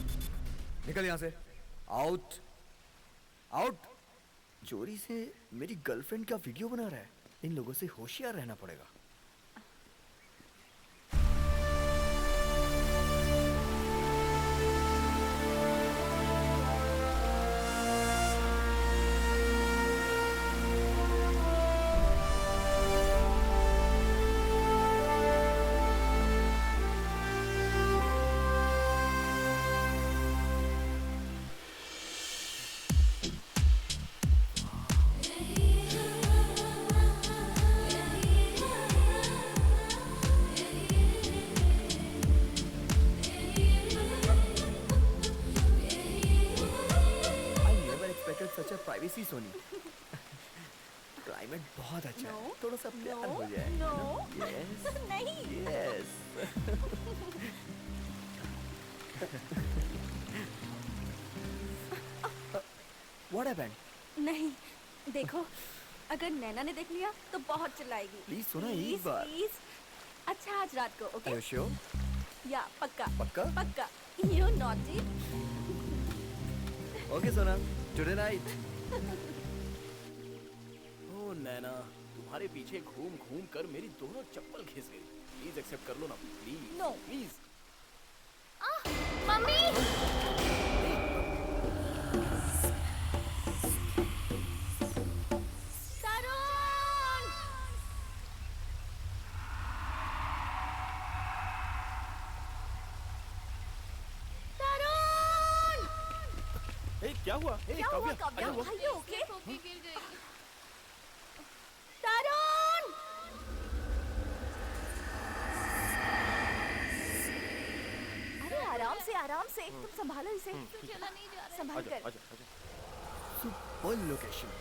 निकल यहाँ से। Out, out. चोरी से मेरी गर्लफ्रेंड का वीडियो बना रहा है। इन लोगों से होशियार रहना पड़ेगा। सच अ प्राइवेसी सोनी। क्लाइमेट बहुत अच्छा है, थोड़ा सा प्यार हो जाए। यस नहीं। यस। What happened? नहीं, देखो अगर नैना ने देख लिया तो बहुत चिल्लाएगी। प्लीज सुना एक बार। प्लीज। अच्छा आज रात को, ओके? Are you sure? या पक्का। पक्का? पक्का। You naughty। ओके सोना, टुडे नाइट। ओ नैना, तुम्हारे पीछे घूम घूम कर मेरी दोनों चप्पल घिस गई। प्लीज एक्सेप्ट कर लो ना, please. No please. Mummy. Tarun! Tarun! ए, क्या हुआ? ए, क्या हुआ काव्या? Are you okay? तरुण! अरे आराम से तुम संभालो इसे। संभाल आजा, कर। आजा, आजा। Super location,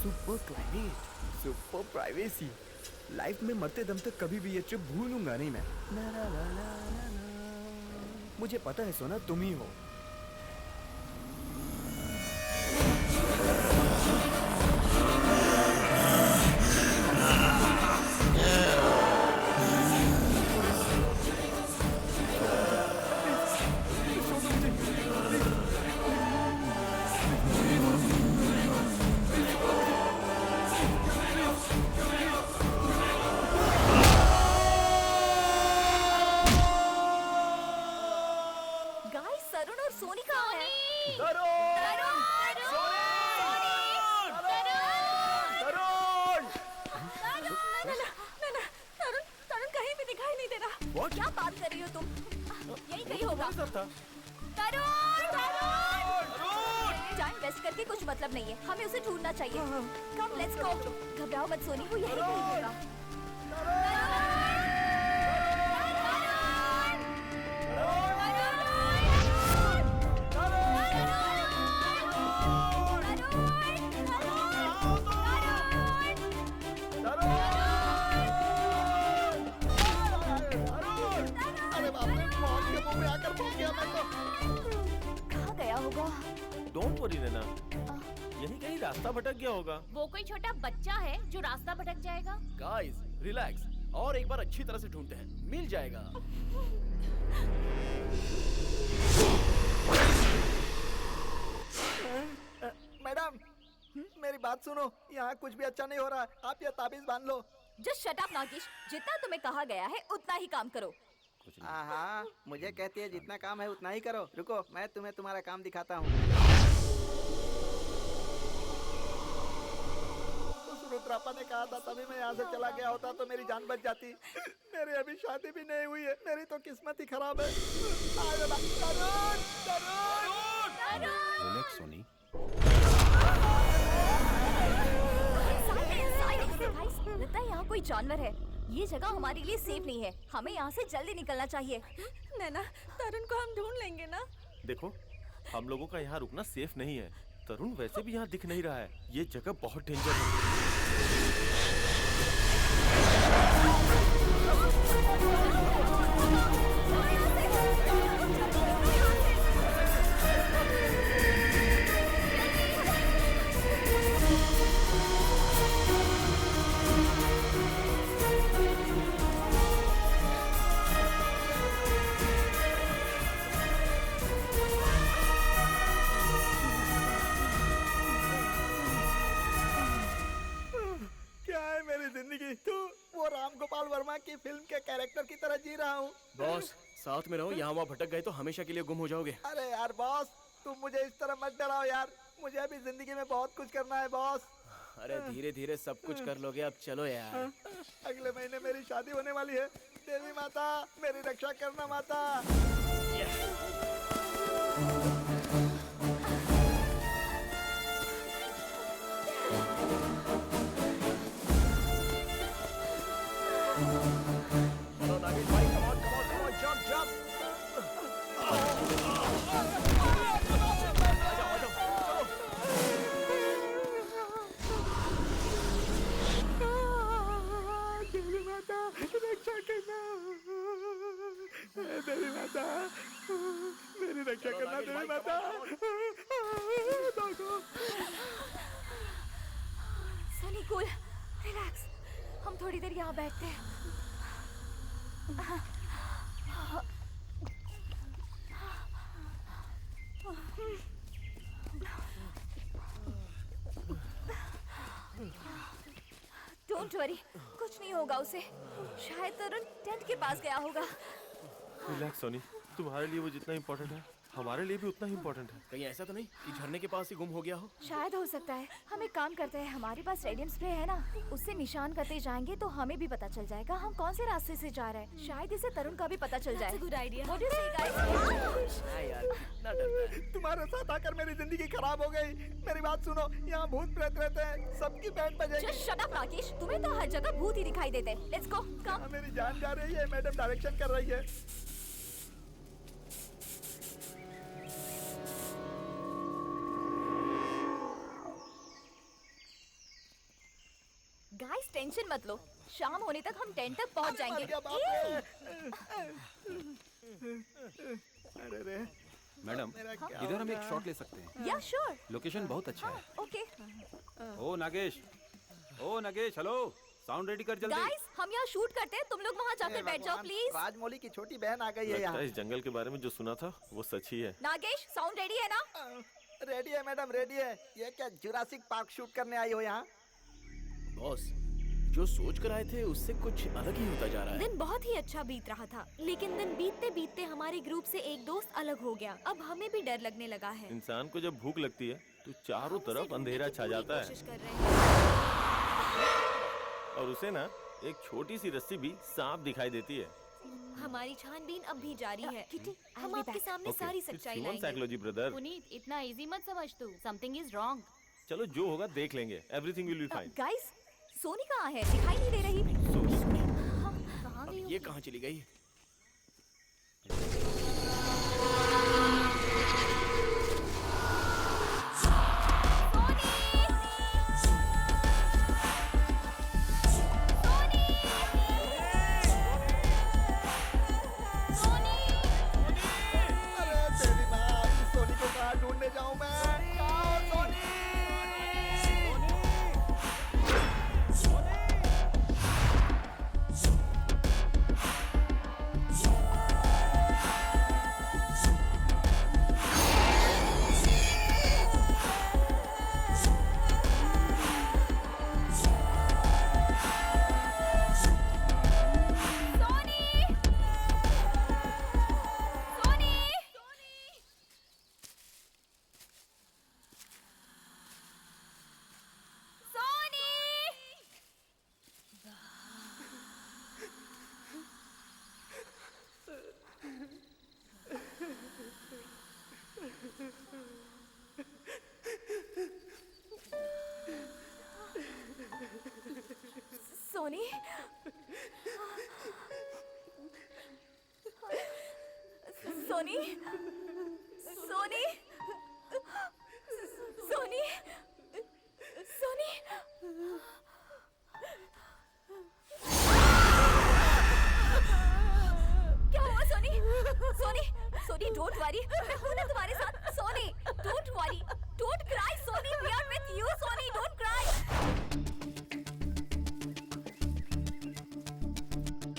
super climate, super privacy. Life में मरते दम तक कभी भी ये ट्रिप भूलूंगा नहीं मैं। ना ना ना ना ना ना। मुझे पता है सोना, तुम ही हो। गाइस, तरुण और सोनी कहाँ हैं? तरुण कहीं भी दिखाई नहीं दे रहा। क्या बात कर रही हो तुम? यही कहीं होगा। टाइम वेस्ट करके कुछ मतलब नहीं है, हमें उसे ढूंढना चाहिए। Come let's go. घबराओ मत सोनी, वो यही कहीं होगा। कहाँ गया होगा? डोंट वरी नैना, यही कहीं रास्ता भटक गया होगा। वो कोई छोटा बच्चा है जो रास्ता भटक जाएगा? गाइस, रिलैक्स और एक बार अच्छी तरह से ढूंढते हैं, मिल जाएगा। मैडम, मेरी बात सुनो, यहाँ कुछ भी अच्छा नहीं हो रहा। आप ये ताबीज बांध लो। जस्ट शट अप नागिश, जितना तुम्हें कहा गया है उतना ही काम करो। हाँ, मुझे कहती है जितना काम है उतना ही करो। रुको, मैं तुम्हें तुम्हारा काम दिखाता हूँ। उस रुद्रापा ने कहा था तभी मैं यहाँ से चला गया होता तो मेरी जान बच जाती। मेरी अभी शादी भी नहीं हुई है, मेरी तो किस्मत ही खराब है। रिलैक्स सोनी। लगता है यहाँ कोई जानवर है। ये जगह हमारे लिए सेफ नहीं है, हमें यहाँ से जल्दी निकलना चाहिए। नैना, तरुण को हम ढूंढ लेंगे ना? देखो, हम लोगों का यहाँ रुकना सेफ नहीं है। तरुण वैसे भी यहाँ दिख नहीं रहा है। ये जगह बहुत डेंजर है। की फिल्म के कैरेक्टर की तरह जी रहा हूँ। बॉस साथ में रहो, यहाँ वहाँ भटक गए तो हमेशा के लिए गुम हो जाओगे। अरे यार बॉस, तुम मुझे इस तरह मत डराओ यार, मुझे अभी जिंदगी में बहुत कुछ करना है बॉस। अरे धीरे धीरे सब कुछ कर लोगे, अब चलो यार। अगले महीने मेरी शादी होने वाली है। देवी माता मेरी रक्षा करना माता। चलो नागिन भाई, come on, jump, jump। आ जाओ, चलो। देवी माता रक्षा करना, देवी माता मेरी रक्षा करना, देवी माता। Sunny cool, relax. हम थोड़ी देर यहाँ बैठते हैं। डोंट वरी, कुछ नहीं होगा उसे। शायद तरुण टेंट के पास गया होगा। रिलैक्स सोनी, तुम्हारे लिए वो जितना इम्पोर्टेंट है हमारे लिए भी उतना ही इम्पोर्टेंट है। कहीं ऐसा तो नहीं कि झरने के पास ही गुम हो गया हो? शायद हो सकता है। हम एक काम करते हैं, हमारे पास रेडियम स्प्रे है ना, उससे निशान करते जाएंगे तो हमें भी पता चल जाएगा हम कौन से रास्ते से जा रहे हैं। शायद इसे तरुण का भी पता चल जाए। Good idea. What do you say, guys? यार कितना डरता है। तुम्हारे साथ आकर मेरी जिंदगी खराब हो गई। मेरी बात सुनो, यहाँ भूत प्रेत रहते हैं, सबकी बैंड बजेगी। Just shut up, Rakesh. तुम्हें तो हर जगह भूत ही दिखाई देते हैं। Let's go, come। मेरी जान जा रही है, मैडम डायरेक्शन कर रही है। गाइस टेंशन मत लो, शाम होने तक हम टेंट तक पहुंच जाएंगे। अरे रे मैडम, इधर हम एक शॉट ले सकते हैं। या श्योर। लोकेशन बहुत अच्छा है। ओके ओ नागेश, हेलो, साउंड रेडी कर जल्दी। गाइस, हम यहाँ शूट करते हैं, तुम लोग वहाँ जाकर बैठ जाओ प्लीज। राजमौली की छोटी बहन आ गई है लगता यहाँ। है इस जंगल के बारे में जो सुना था वो सच ही है। नागेश, साउंड रेडी है ना? रेडी है मैडम, रेडी है। ये क्या जुरासिक पार्क शूट करने आई हो यहाँ? बॉस जो सोच कर आए थे उससे कुछ अलग ही होता जा रहा है। दिन बहुत ही अच्छा बीत रहा था, लेकिन दिन बीतते बीतते हमारे ग्रुप से एक दोस्त अलग हो गया। अब हमें भी डर लगने लगा है। इंसान को जब भूख लगती है तो चारों तरफ अंधेरा छा जाता है कोशिश कर रहे हैं। और उसे ना एक छोटी सी रस्सी भी सांप दिखाई देती है। हमारी छानबीन अब भी जारी है। किटी, हम आपके सामने सारी सच्चाई लाएंगे। Psychology brother. पुनीत, इतना इजी मत समझ तू। Something is wrong. चलो जो होगा देख लेंगे। Everything will be fine. Guys, Soni कहाँ है? दिखाई नहीं दे रही। कहाँ अब गई ये कहाँ चली गई? अरे तेरी माँ, सोनी को कहाँ ढूंढने जाऊँ मैं? कहाँ हो सोनी? सोनी, सोनी, सोनी, सोनी, सोनी। क्या हुआ सोनी? सोनी, सोनी, डोंट वरी, मैं हूं ना तुम्हारे साथ। Soni, don't worry, don't cry. Soni, we are with you. Soni, don't cry.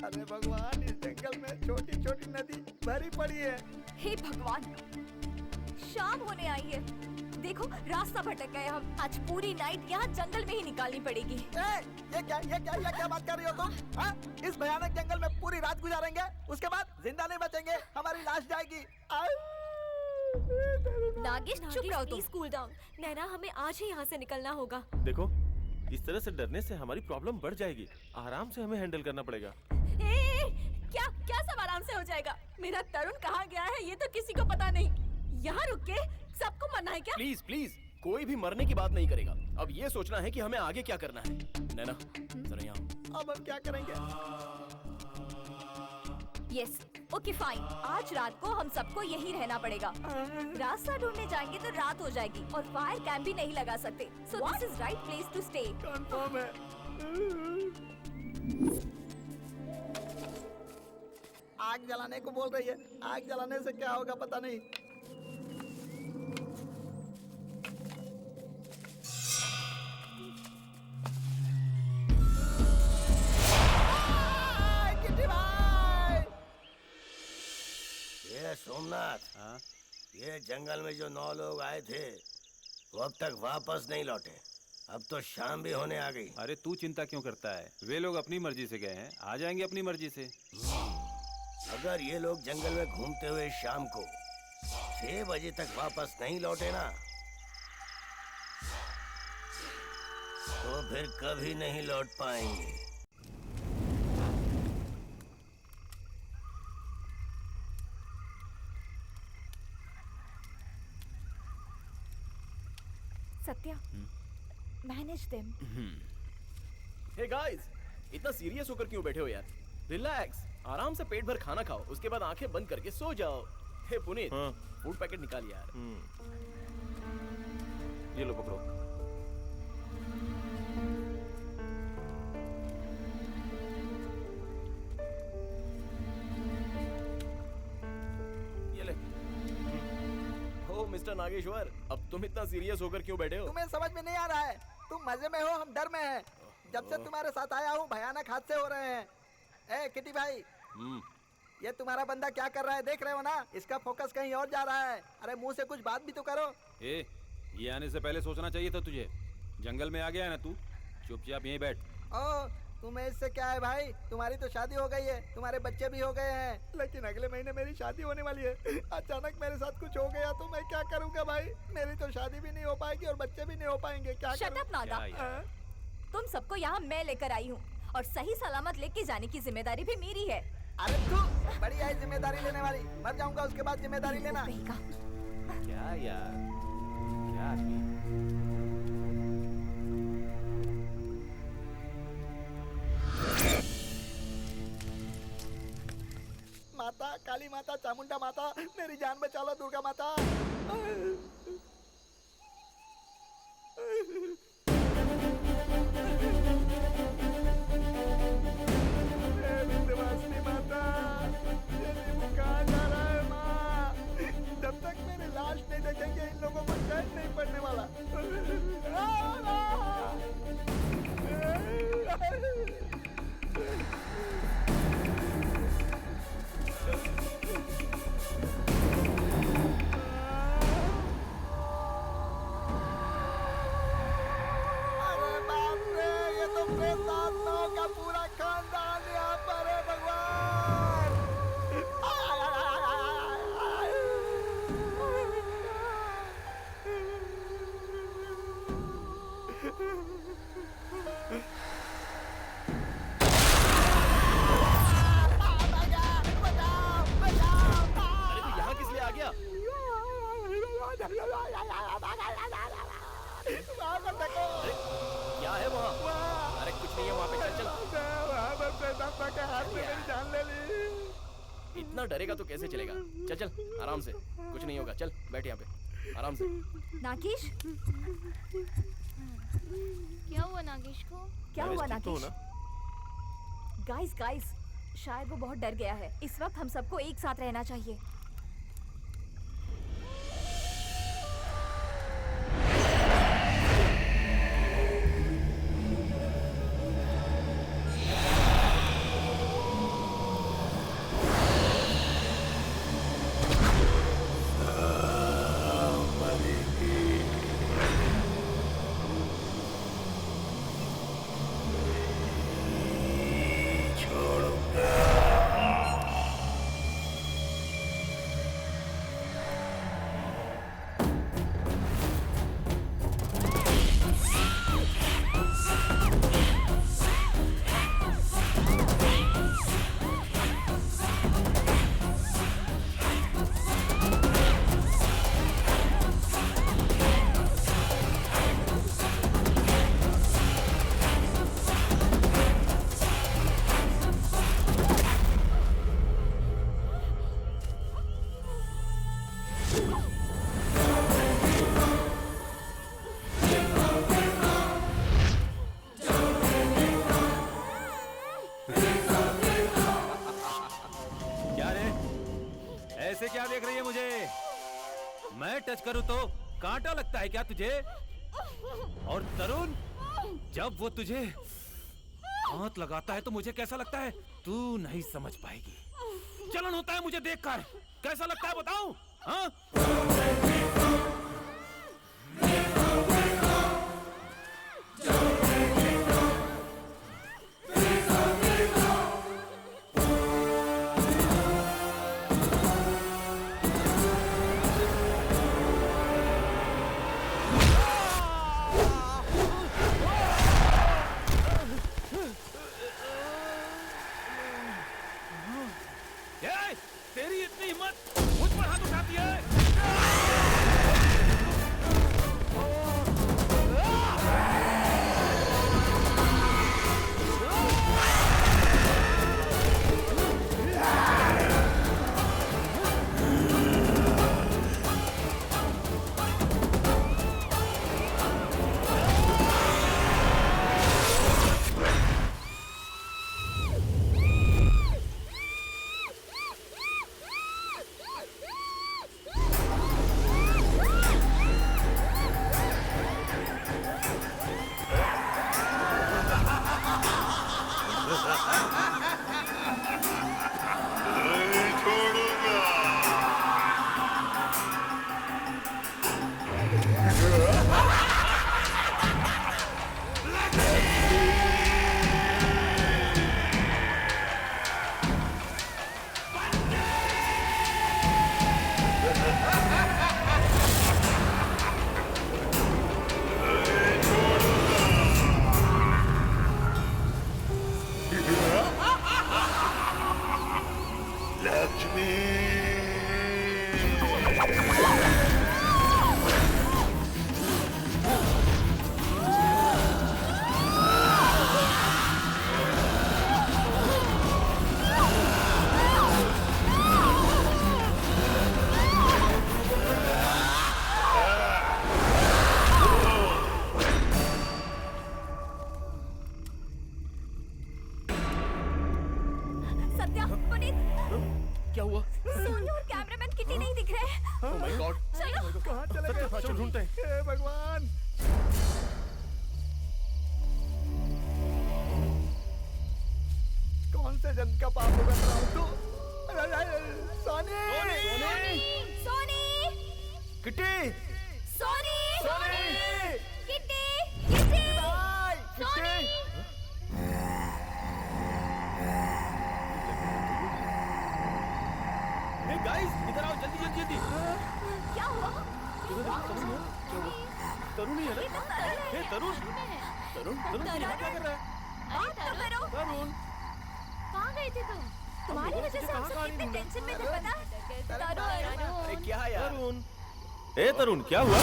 अरे भगवान, इस जंगल में छोटी छोटी नदी भरी पड़ी है। हे भगवान, शाम होने आई है। देखो देखो रास्ता भटक गए हम। आज पूरी नाइट यहाँ जंगल में ही निकालनी पड़ेगी। ये क्या बात कर रही हो तुम? हाँ? इस भयानक जंगल में पूरी रात गुजारेंगे, उसके बाद जिंदा नहीं बचेंगे, हमारी लाश जाएगी। नागेश चुप रहो तुम। Cool down. नैना, हमें आज ही यहाँ से निकलना होगा। देखो, इस तरह से डरने से हमारी प्रॉब्लम बढ़ जाएगी। आराम से हमें हैंडल करना पड़ेगा। क्या सब आराम से हो जाएगा? मेरा तरुण कहाँ गया है ये तो किसी को पता नहीं। यहाँ रुक के सबको मरना है क्या? प्लीज प्लीज, कोई भी मरने की बात नहीं करेगा। अब ये सोचना है कि हमें आगे क्या करना है। नैना जरा यहाँ। अब हम क्या करेंगे? Yes, okay fine. आज रात को हम सबको यही रहना पड़ेगा। रास्ता ढूंढने जाएंगे तो रात हो जाएगी और फायर कैंप भी नहीं लगा सकते। So this is right place to stay. Confirm है। आग जलाने को बोल रही है। आग जलाने से क्या होगा पता नहीं। किट्टी भाई! ये सोमनाथ, ये जंगल में जो 9 लोग आए थे वो अब तक वापस नहीं लौटे। अब तो शाम भी होने आ गई। अरे तू चिंता क्यों करता है? वे लोग अपनी मर्जी से गए हैं, आ जाएंगे अपनी मर्जी से। अगर ये लोग जंगल में घूमते हुए शाम को 6 बजे तक वापस नहीं लौटे ना, तो फिर कभी नहीं लौट पाएंगे। Satya, manage them. Hey guys, इतना सीरियस होकर क्यों बैठे हो यार? रिलैक्स, आराम से पेट भर खाना खाओ, उसके बाद आंखें बंद करके सो जाओ। हे पुनीत, फूड पैकेट निकाल यार। ये लो पकड़ो। ये ले। ओ मिस्टर नागेश्वर, अब तुम इतना सीरियस होकर क्यों बैठे हो? तुम्हें समझ में नहीं आ रहा है? तुम मजे में हो, हम डर में हैं। जब से तुम्हारे साथ आया हूँ भयानक हादसे हो रहे हैं। ए किटी भाई, ये तुम्हारा बंदा क्या कर रहा है देख रहे हो ना? इसका फोकस कहीं और जा रहा है। अरे मुंह से कुछ बात भी तो करो। ये आने से पहले सोचना चाहिए था तुझे। जंगल में आ गया है ना तू, चुपचाप यहीं बैठ। ओ, तुम्हें इससे क्या है भाई? तुम्हारी तो शादी हो गई है, तुम्हारे बच्चे भी हो गए हैं, लेकिन अगले महीने मेरी शादी होने वाली है। अचानक मेरे साथ कुछ हो गया तो मैं क्या करूँगा भाई? मेरी तो शादी भी नहीं हो पाएगी और बच्चे भी नहीं हो पाएंगे। क्या Shut up, नागा। तुम सबको यहाँ मैं लेकर आई हूँ और सही सलामत लेके जाने की जिम्मेदारी भी मेरी है। अरे तू बड़ी है जिम्मेदारी लेने वाली। मर जाऊंगा उसके बाद जिम्मेदारी लेना। क्या यार, क्या माता, काली माता, चामुंडा माता, मेरी जान बचा लो दुर्गा माता। विंध्यवासिनी माता, ये नींबू कहाँ जा रहा है माँ? जब तक मेरी लाश नहीं देखेंगे इन लोगों को चैन नहीं पड़ने वाला। अरे बाप रे, ये तो प्रेतात्माओं का पूरा खानदान यहाँ पर है भगवान। अरे तू यहाँ किस लिए आ गया? अरे क्या है वहाँ? अरे कुछ नहीं है वहाँ पे, चल चल। हाथ में मेरी जान ले ली। इतना डरेगा तो कैसे चलेगा? चल चल आराम से, कुछ नहीं होगा। चल बैठ यहाँ पे आराम से। नागेश, क्या हुआ नागेश को? क्या हुआ नागेश? गाइस गाइस, शायद वो बहुत डर गया है। इस वक्त हम सबको एक साथ रहना चाहिए। लगता है क्या तुझे? और तरुण, जब वो तुझे हाथ लगाता है तो मुझे कैसा लगता है तू नहीं समझ पाएगी। जलन होता है मुझे देखकर। कैसा लगता है बताओ? हाँ? तेरी इतनी हिम्मत मुझ पर हाथ उठाती है? सत्या, पुनीत, क्या हुआ? सोनी और कैमरामैन किटी नहीं दिख रहे। Oh my God! चलो। कहाँ चले गए? चलो ढूंढते हैं। हे भगवान! कौन से जन्म का पाप होगा तू? Soni! Soni! Kitty! Soni! Soni! Kitty! Kitty! भाई! सोनी! Hey guys, इधर आओ जल्दी जल्दी जल्दी। क्या हुआ? तरुण ही है ना? हे तरुण! तरुण यहाँ क्या कर रहा है? बात तो करो। तरुण! कहाँ गए थे तुम? तुम्हारी वजह से हम सब कितने टेंशन में थे पता? तरुण! अरे क्या है यार? तरुण, ए तरुण क्या हुआ?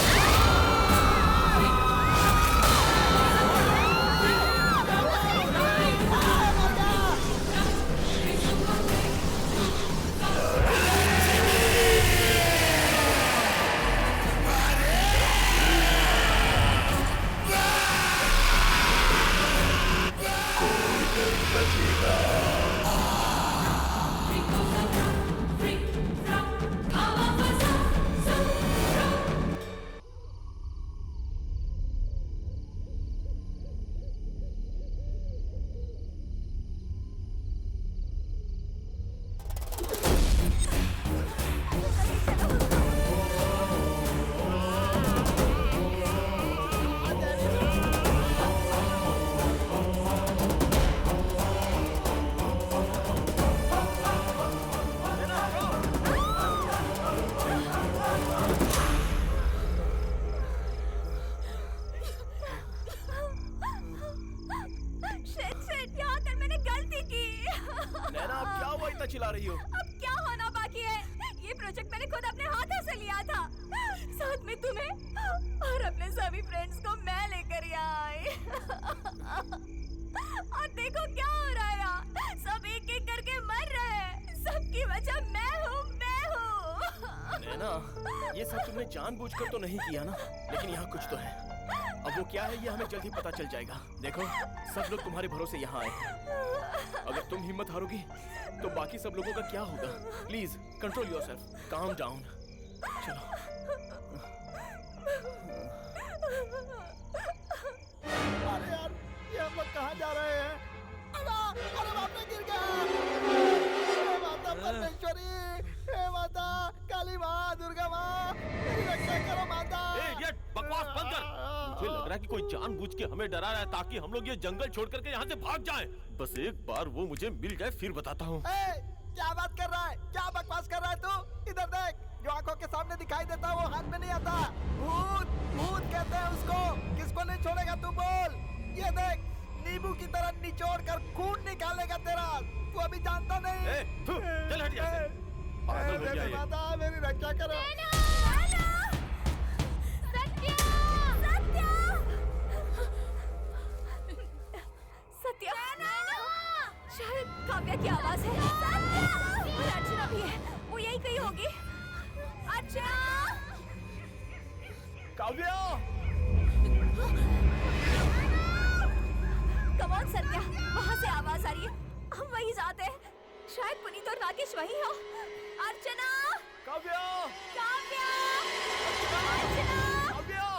चिल्ला रही हो? अब क्या होना बाकी है? ये प्रोजेक्ट मैंने खुद अपने हाथों से लिया था, साथ में तुम्हें और अपने सभी फ्रेंड्स को मैं लेकर यहाँ आई। और देखो क्या हो रहा है यहाँ, सब एक एक करके मर रहे हैं। सबकी वजह मैं हूँ। नैना, ये सब तुमने जानबूझकर तो नहीं किया ना, लेकिन यहाँ कुछ तो है। अब वो क्या है ये हमें जल्द ही पता चल जाएगा। देखो, सब लोग तुम्हारे भरोसे यहाँ आए। अगर तुम हिम्मत हारोगी तो बाकी सब लोगों का क्या होगा? Please control yourself, calm down. चलो। कहाँ जा रहे हैं? अरे बाप रे, गिर गया। हे माता परमेश्वरी, हे माता काली माँ, दुर्गा माँ, मेरी रक्षा करो माता। ये बकवास बंद कर। मुझे लग रहा है कि कोई जानबूझ के हमें डरा रहा है ताकि हम लोग ये जंगल छोड़ करके यहाँ से भाग जाएं। बस एक बार वो मुझे मिल जाए फिर बताता हूँ। क्या बात कर रहा है? क्या बकवास कर रहा है तू? इधर देख, जो आंखों के सामने दिखाई देता है वो हाथ में नहीं आता। भूत, भूत कहते हैं उसको। किसको नहीं छोड़ेगा तू बोल? ये देख, नींबू की तरह निचोड़ कर खून निकालेगा तेरा। तू अभी जानता नहीं। चल हट यहाँ से। पागल हो गया ये। माता मेरी रक्षा करो। सत्या, शायद काव्या की आवाज है। और अर्चना भी है, वो यही कहीं होगी। अर्चना! काव्या! कम ऑन सत्या, वहाँ से आवाज आ रही है। हम वहीं जाते हैं। शायद पुनीत और राकेश वहीं हो। अर्चना! काव्या! काव्या! अर्चना! काव्या!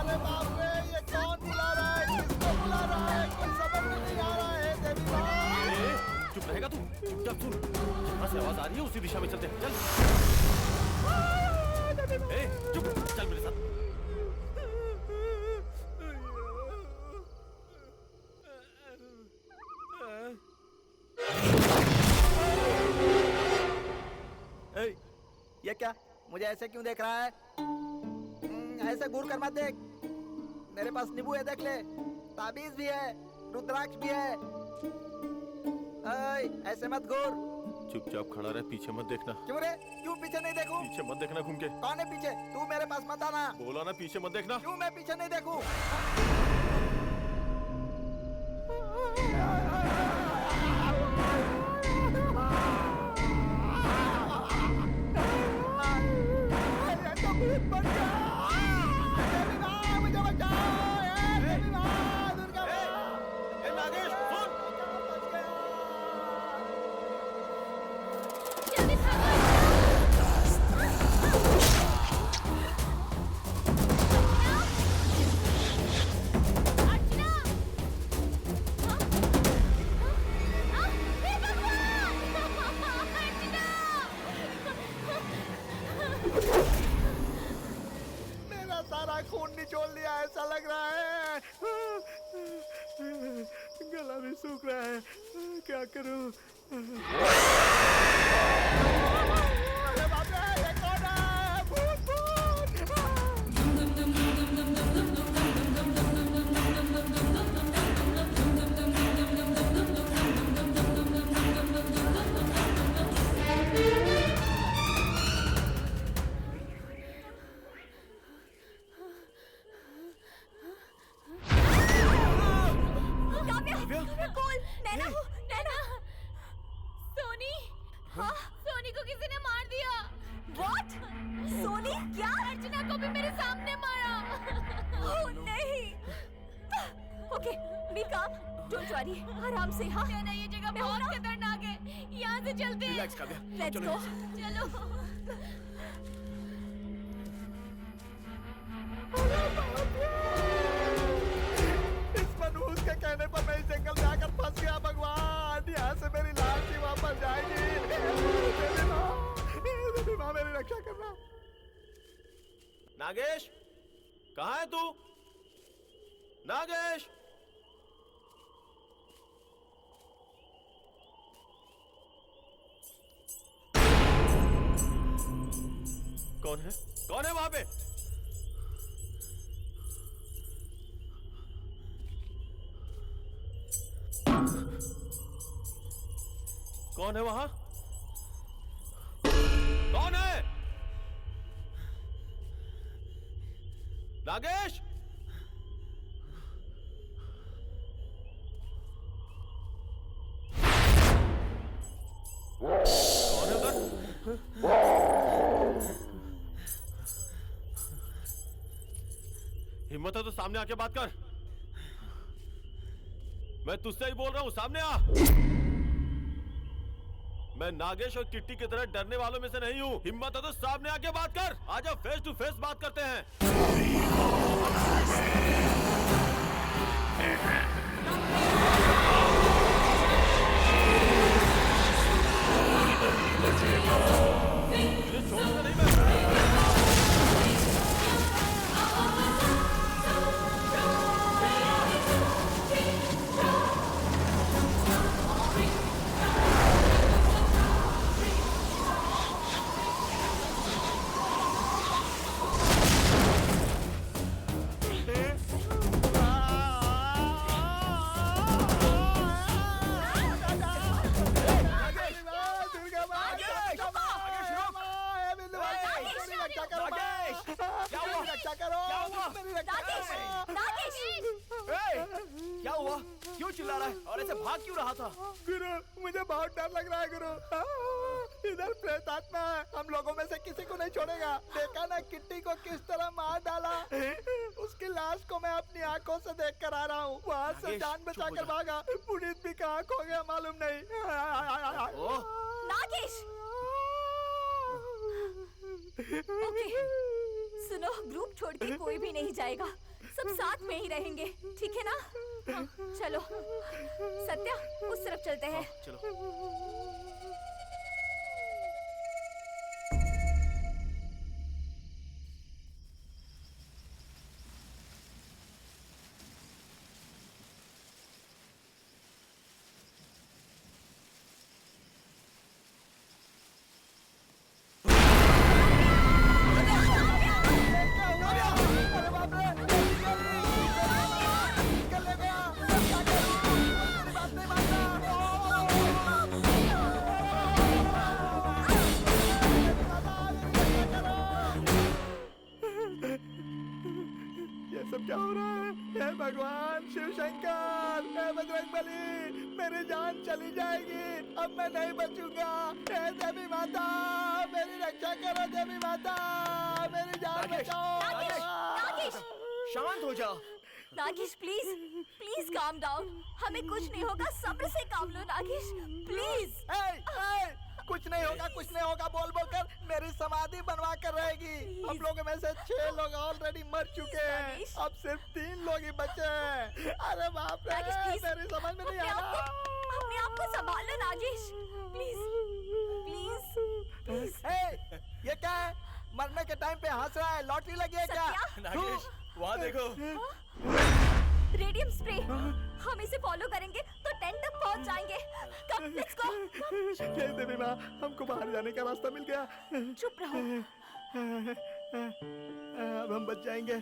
अरे बाप रे, ये कौन बुला रहा है? किसको बुला रहा है? कुछ समझ में नहीं आ रहा है। देवी माँ! चुप रहेगा तू? चुपचाप सुन। जहाँ से आवाज आ रही है उसी दिशा में चलते हैं। चल। चुप, चल मेरे साथ। ये क्या? मुझे ऐसे क्यों देख रहा है? ऐसे घूर कर मत देख। मेरे पास नींबू है, देख ले। ताबीज भी है, रुद्राक्ष भी है। ऐसे मत घूर। चुपचाप खड़ा रहे, पीछे मत देखना। क्यों रे? क्यों पीछे नहीं देखूं? पीछे मत देखना घूम के। कौन है पीछे? तू मेरे पास मत आना। बोला ना पीछे मत देखना। क्यों मैं पीछे नहीं देखूं? खून निचोड़ लिया, ऐसा लग रहा है। गला भी सूख रहा है, क्या करूं? अरे बाप रे, ये कौन है? भूत, सोनी को किसी ने मार दिया। What? सोनी क्या? अर्चना को भी मेरे सामने मारा। Oh, नहीं। Okay, be calm. Don't worry. आराम से, हाँ? ना ये जगह बहुत खतरनाक है। यहाँ से चलते हैं। Relax काव्या। Let's go. चलो। इस मनहूस के कहने पर मैं इस जंगल में आकर फंस गया। भगवान, यहाँ से मेरी लाश ही वापस जाएगी। देवी माँ, मेरी रक्षा करना। नागेश, कहाँ है तू? नागेश! कौन है? कौन है वहां पे? कौन है वहां? कौन है? नागेश! कौन है उधर? हिम्मत है तो सामने आके बात कर। मैं तुझसे ही बोल रहा हूं, सामने आ। मैं नागेश और किट्टी की तरह डरने वालों में से नहीं हूं। हिम्मत है तो सामने आके बात कर। आजा, फेस टू फेस बात करते हैं। मुझे छोड़ना नहीं मैं। क्या हुआ? क्यों चिल्ला रहा है और ऐसे भाग क्यों रहा था? गुरु, मुझे बहुत डर लग रहा है गुरु। इधर प्रेत आत्मा है, हम लोगों में से किसी को नहीं छोड़ेगा। देखा ना किट्टी को किस तरह मार डाला। उसकी लाश को मैं अपनी आंखों से देख कर आ रहा हूँ। वहाँ से जान बचा कर भागा। पुनीत भी कहाँ खो गया मालूम नहीं। नागेश! ओके, सुनो, ग्रुप छोड़ के कोई भी नहीं जाएगा। सब साथ में ही रहेंगे, ठीक है ना? हाँ, चलो सत्या, उस तरफ चलते हैं। चलो। सब क्या हो रहा है? हे भगवान शिव शंकर, हे बजरंगबली, मेरी जान चली जाएगी, अब मैं नहीं बचूंगा। हे देवी माता, मेरी रक्षा करो। देवी माता, मेरी जान बचाओ। नागेश! शांत हो जा। Nagesh please, please calm down. हमें कुछ नहीं होगा, सब्र से काम लो नागेश, प्लीज। कुछ नहीं होगा, कुछ नहीं होगा बोल बोल कर मेरी समाधि बनवा कर रहेगी। हम लोगों में से 6 लोग ऑलरेडी मर चुके हैं, अब सिर्फ 3 लोग ही बचे हैं। अरे बाप रे, मेरी समझ में नहीं आ रहा। अपने आप को संभाल लो नागेश, प्लीज प्लीज प्लीज। ये क्या है? मरने के टाइम पे हंस रहा है, लॉटरी लगी है क्या? नागेश, वहाँ देखो। रेडियम स्प्रे, हम इसे फॉलो करेंगे तो टेंट तक पहुंच जाएंगे। कम, लेट्स गो। ये देवी माँ, हमको बाहर जाने का रास्ता मिल गया। चुप रहो। अब हम बच जाएंगे।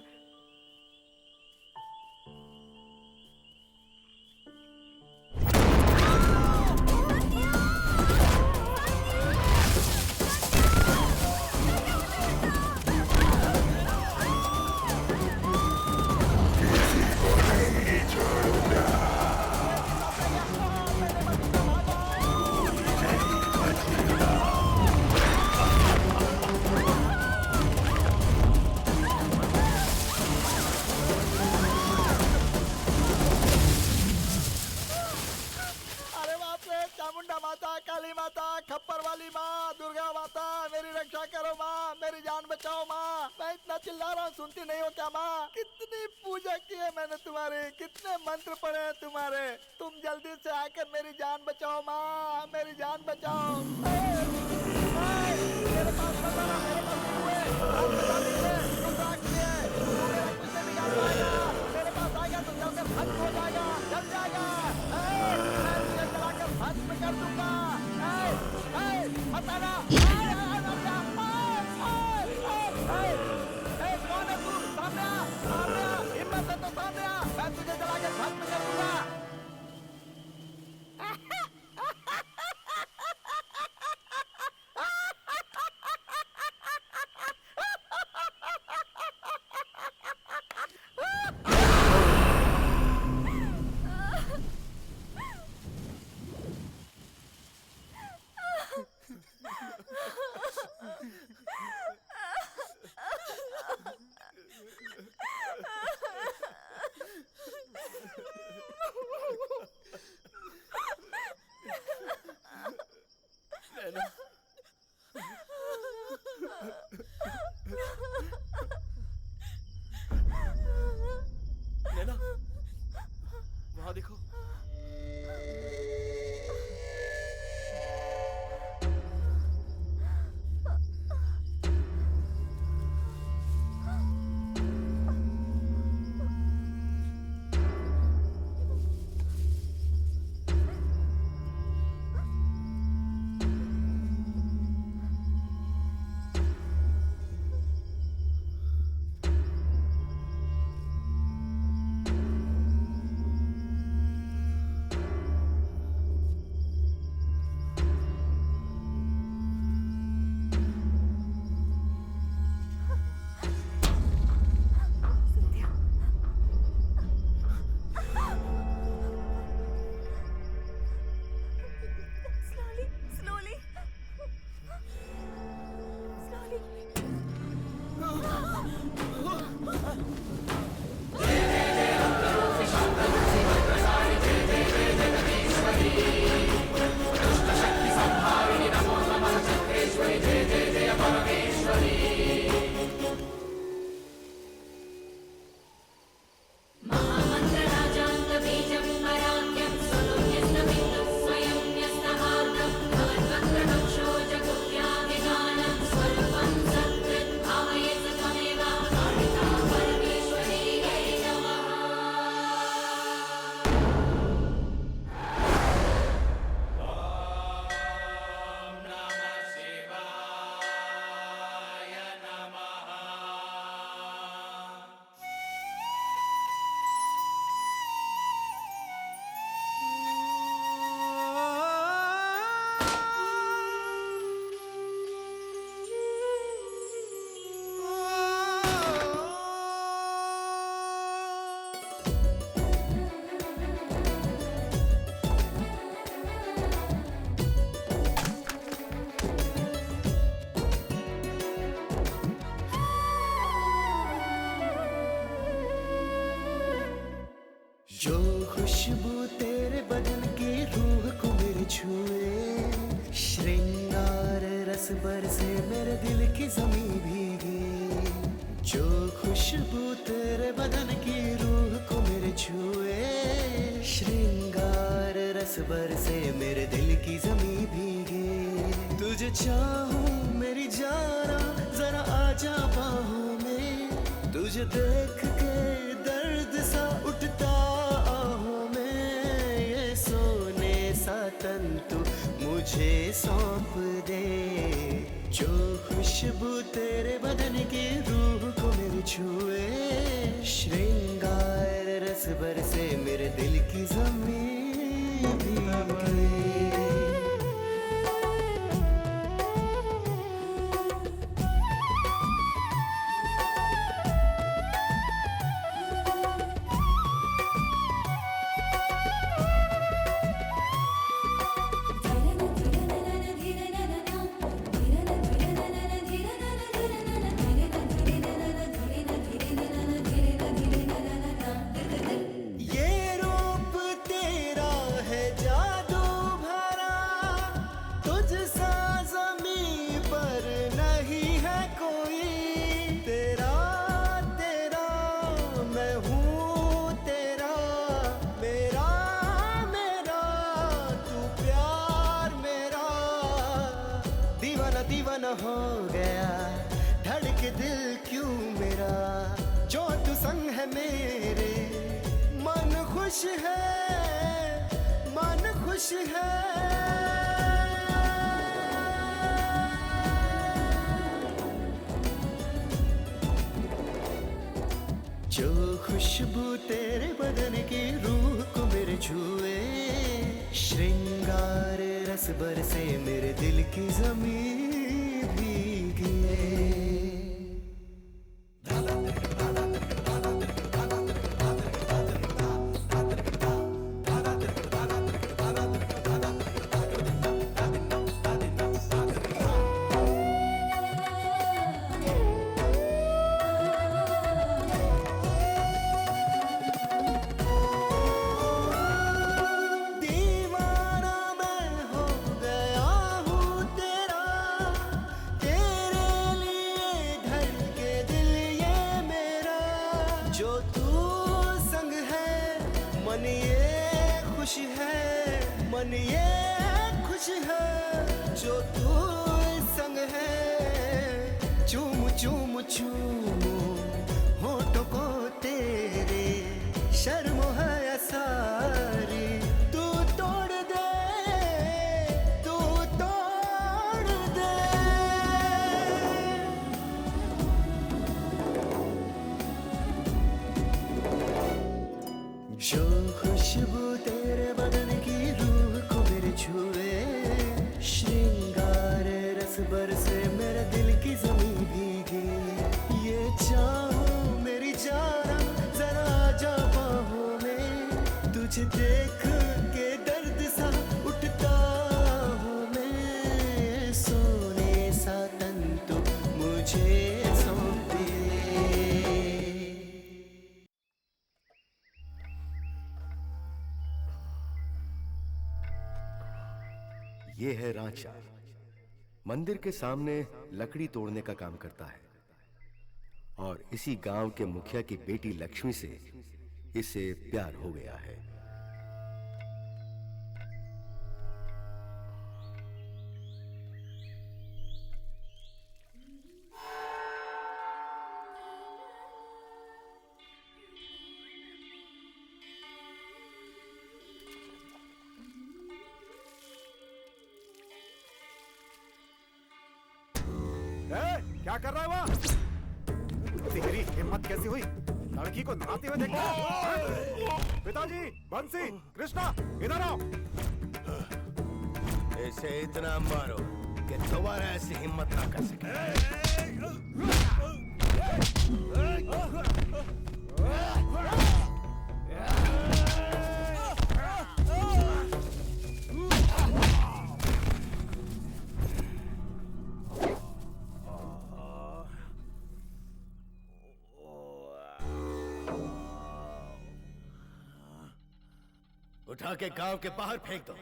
काली माता, खप्पर वाली माँ, दुर्गा माता, मेरी रक्षा करो माँ, मेरी जान बचाओ माँ। मैं इतना चिल्ला रहा हूँ, सुनती नहीं हो क्या माँ? कितनी पूजा की है मैंने तुम्हारी, कितने मंत्र पढ़े हैं तुम्हारे। तुम जल्दी से आकर मेरी जान बचाओ माँ, मेरी जान बचाओ। मेरे पास बता रहा, मेरे पास हुए, आप बता दीजिए, तुम राखी है, तू मेरा कुछ नहीं बिगाड़ पाएगा। मेरे पास आएगा तो जल कर भस्म हो जाएगा, जल जाएगा। मैं तुझे जलाकर भस्म कर दूंगा। हटाना! कौन है तू? सामने आ, सामने आ, हिम्मत है तो सामने आ, मैं तुझे जलाकर भस्म कर दूंगा। देखो। जो खुशबू तेरे बदन की रूह को मेरे छुए, श्रृंगार रस बरसे मेरे दिल की जमीन भीगे। जो खुशबू तेरे बदन की रूह को मेरे छुए, श्रृंगार रस बरसे मेरे दिल की जमीन भीगे। तुझे चाहूं मेरी जाना, जरा आजा बाहों में, तुझे देख के दर्द सा उठता आहों में। ये सोने सा तन तू मुझे सौंप दे। जो खुशबू तेरे बदन की रूह को मेरे छुए, श्रृंगार रस बरसे मेरे दिल की जमीन भीगे। दीवाना हो गया, धड़क दिल क्यों मेरा, जो तू संग है मेरे। मन खुश है, मन खुश है। जो खुशबू तेरे बदन की रूह को मेरे छुए, श्रृंगार रस बरसे मेरे दिल की जमीन भीगे। खुश है मन ये खुश है जो तू संग है। चूम चूम चूम होठों को तेरे शर्म है सारी तू तोड़ दे तू तोड़ दे। जो खुशबू तेरे बदन की रूह को मेरे छुए श्रृंगार रस बरसे मेरे दिल की जमीन भीगे। ये चाहो मेरी जाना जरा आजा बाहों में तुझे देख के दर्द सा उठता हूँ मैं। सोने सा तन तो मुझे सौंप दे। ये है रांचा, मंदिर के सामने लकड़ी तोड़ने का काम करता है और इसी गांव के मुखिया की बेटी लक्ष्मी से इसे प्यार हो गया है। क्या कर रहा है वहाँ? तेरी हिम्मत कैसी हुई लड़की को नहाते हुए देखना? पिताजी, बंसी, कृष्णा, इधर आओ। इसे इतना मारो कि दोबारा ऐसी हिम्मत ना कर सके। उठा के गांव के बाहर फेंक दो।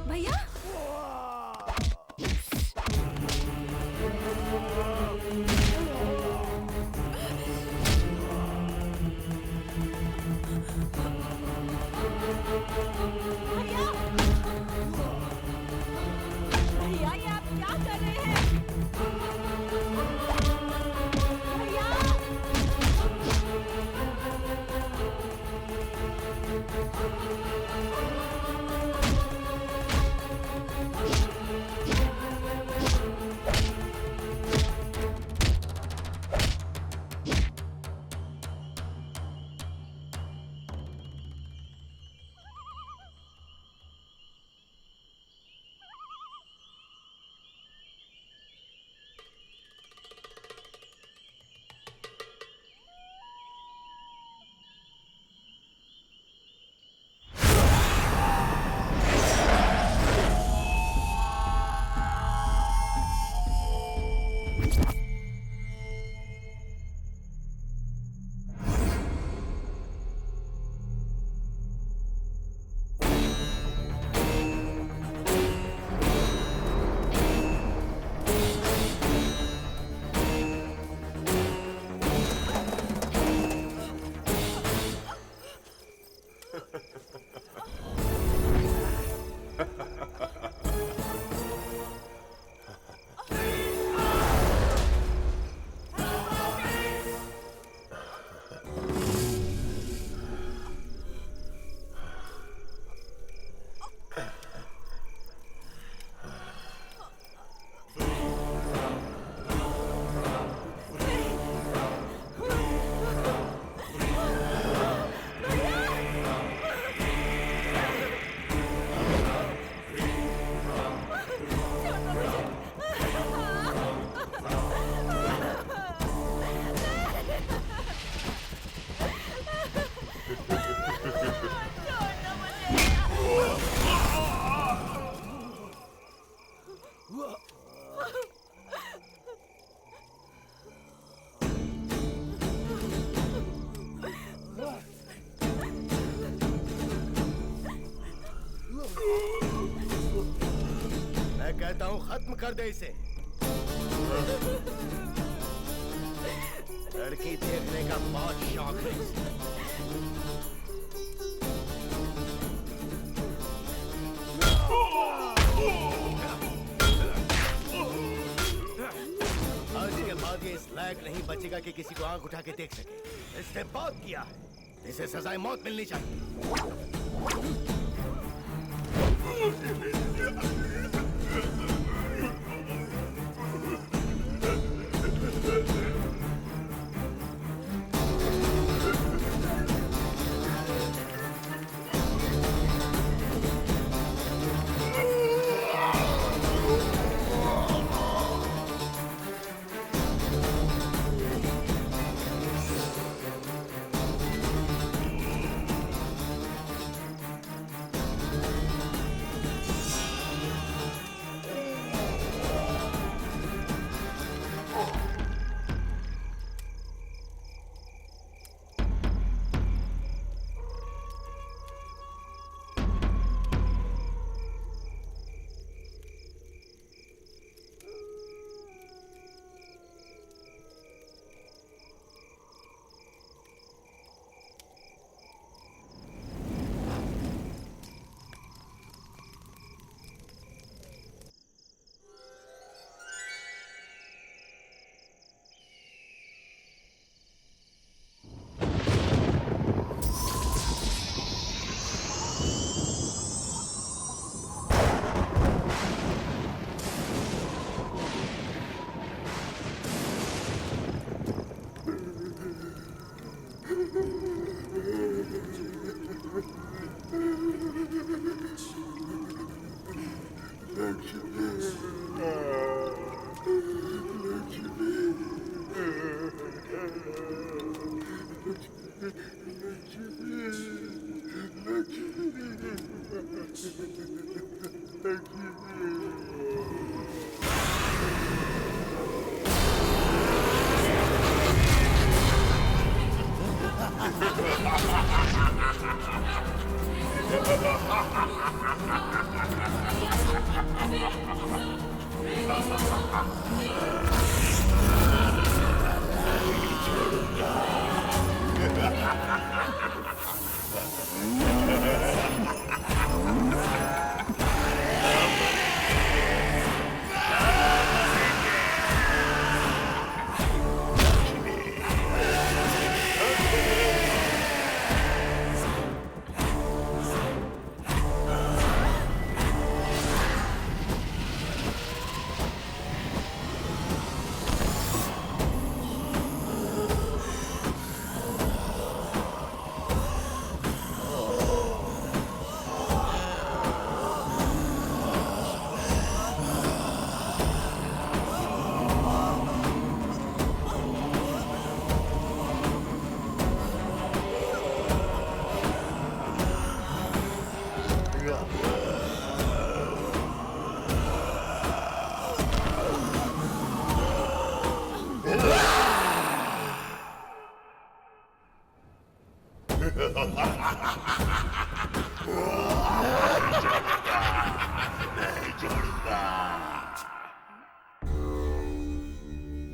भैया भैया ये आप क्या कर रहे हैं? भैया कर दे इसे। लड़की देखने का बहुत शौक है इसे। आज के बाद ये इस लायक नहीं बचेगा कि किसी को आंख उठा के देख सके। इसने बहुत किया है, इसे सजाए मौत मिलनी चाहिए।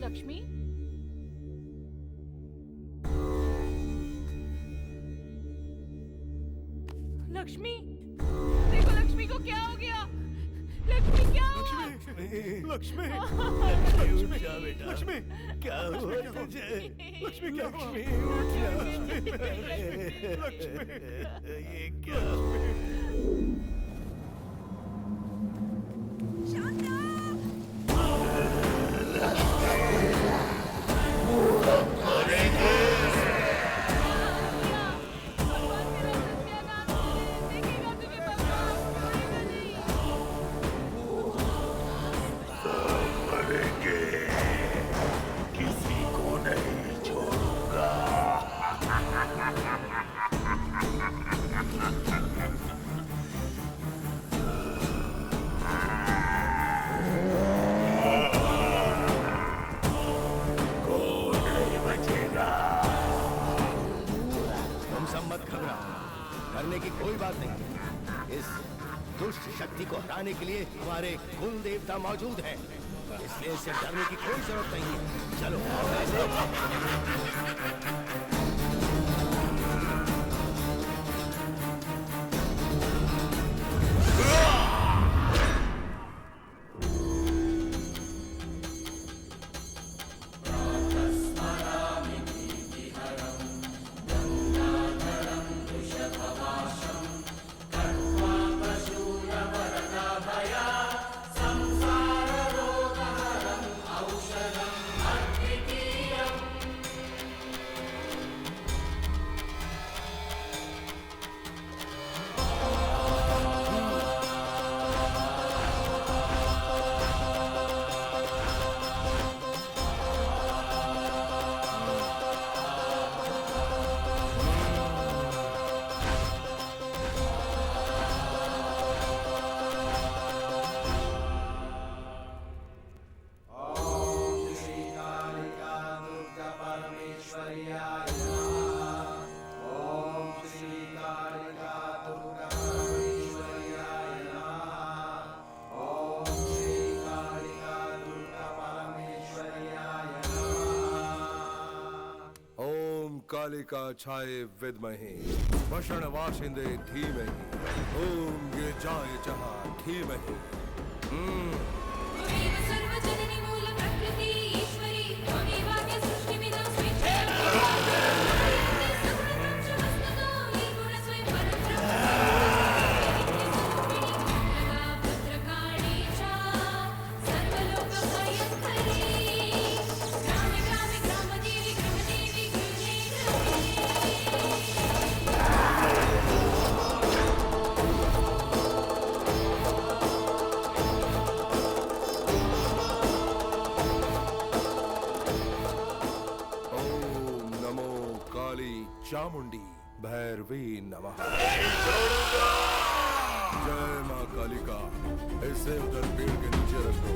लक्ष्मी, लक्ष्मी, देखो लक्ष्मी को क्या हो गया। लक्ष्मी क्या हुआ? लक्ष्मी, उठ जा बेटा। लक्ष्मी, क्या हुआ तुझे? लक्ष्मी, क्या हुआ? उठ जा। लक्ष्मी, ये क्या? दुष्ट शक्ति को हराने के लिए हमारे कुल देवता मौजूद हैं, इसलिए इससे डरने की कोई जरूरत नहीं है। चलो कालिका छाये विद्महे वषण वासिंदे धीमहि ओम ये जाए जहाँ धीमहि। चामुंडी भैरवी नमः। जय माँ कालिका, ऐसे उधर पेड़ के नीचे रख दो।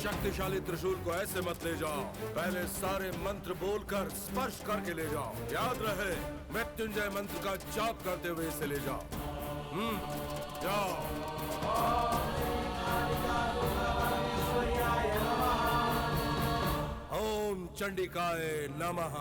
शक्तिशाली त्रिशूल को ऐसे मत ले जाओ, पहले सारे मंत्र बोलकर स्पर्श करके ले जाओ। याद रहे, मृत्युंजय मंत्र का जाप करते हुए इसे ले जाओ। जाओ। ओम चंडिकाय नमः।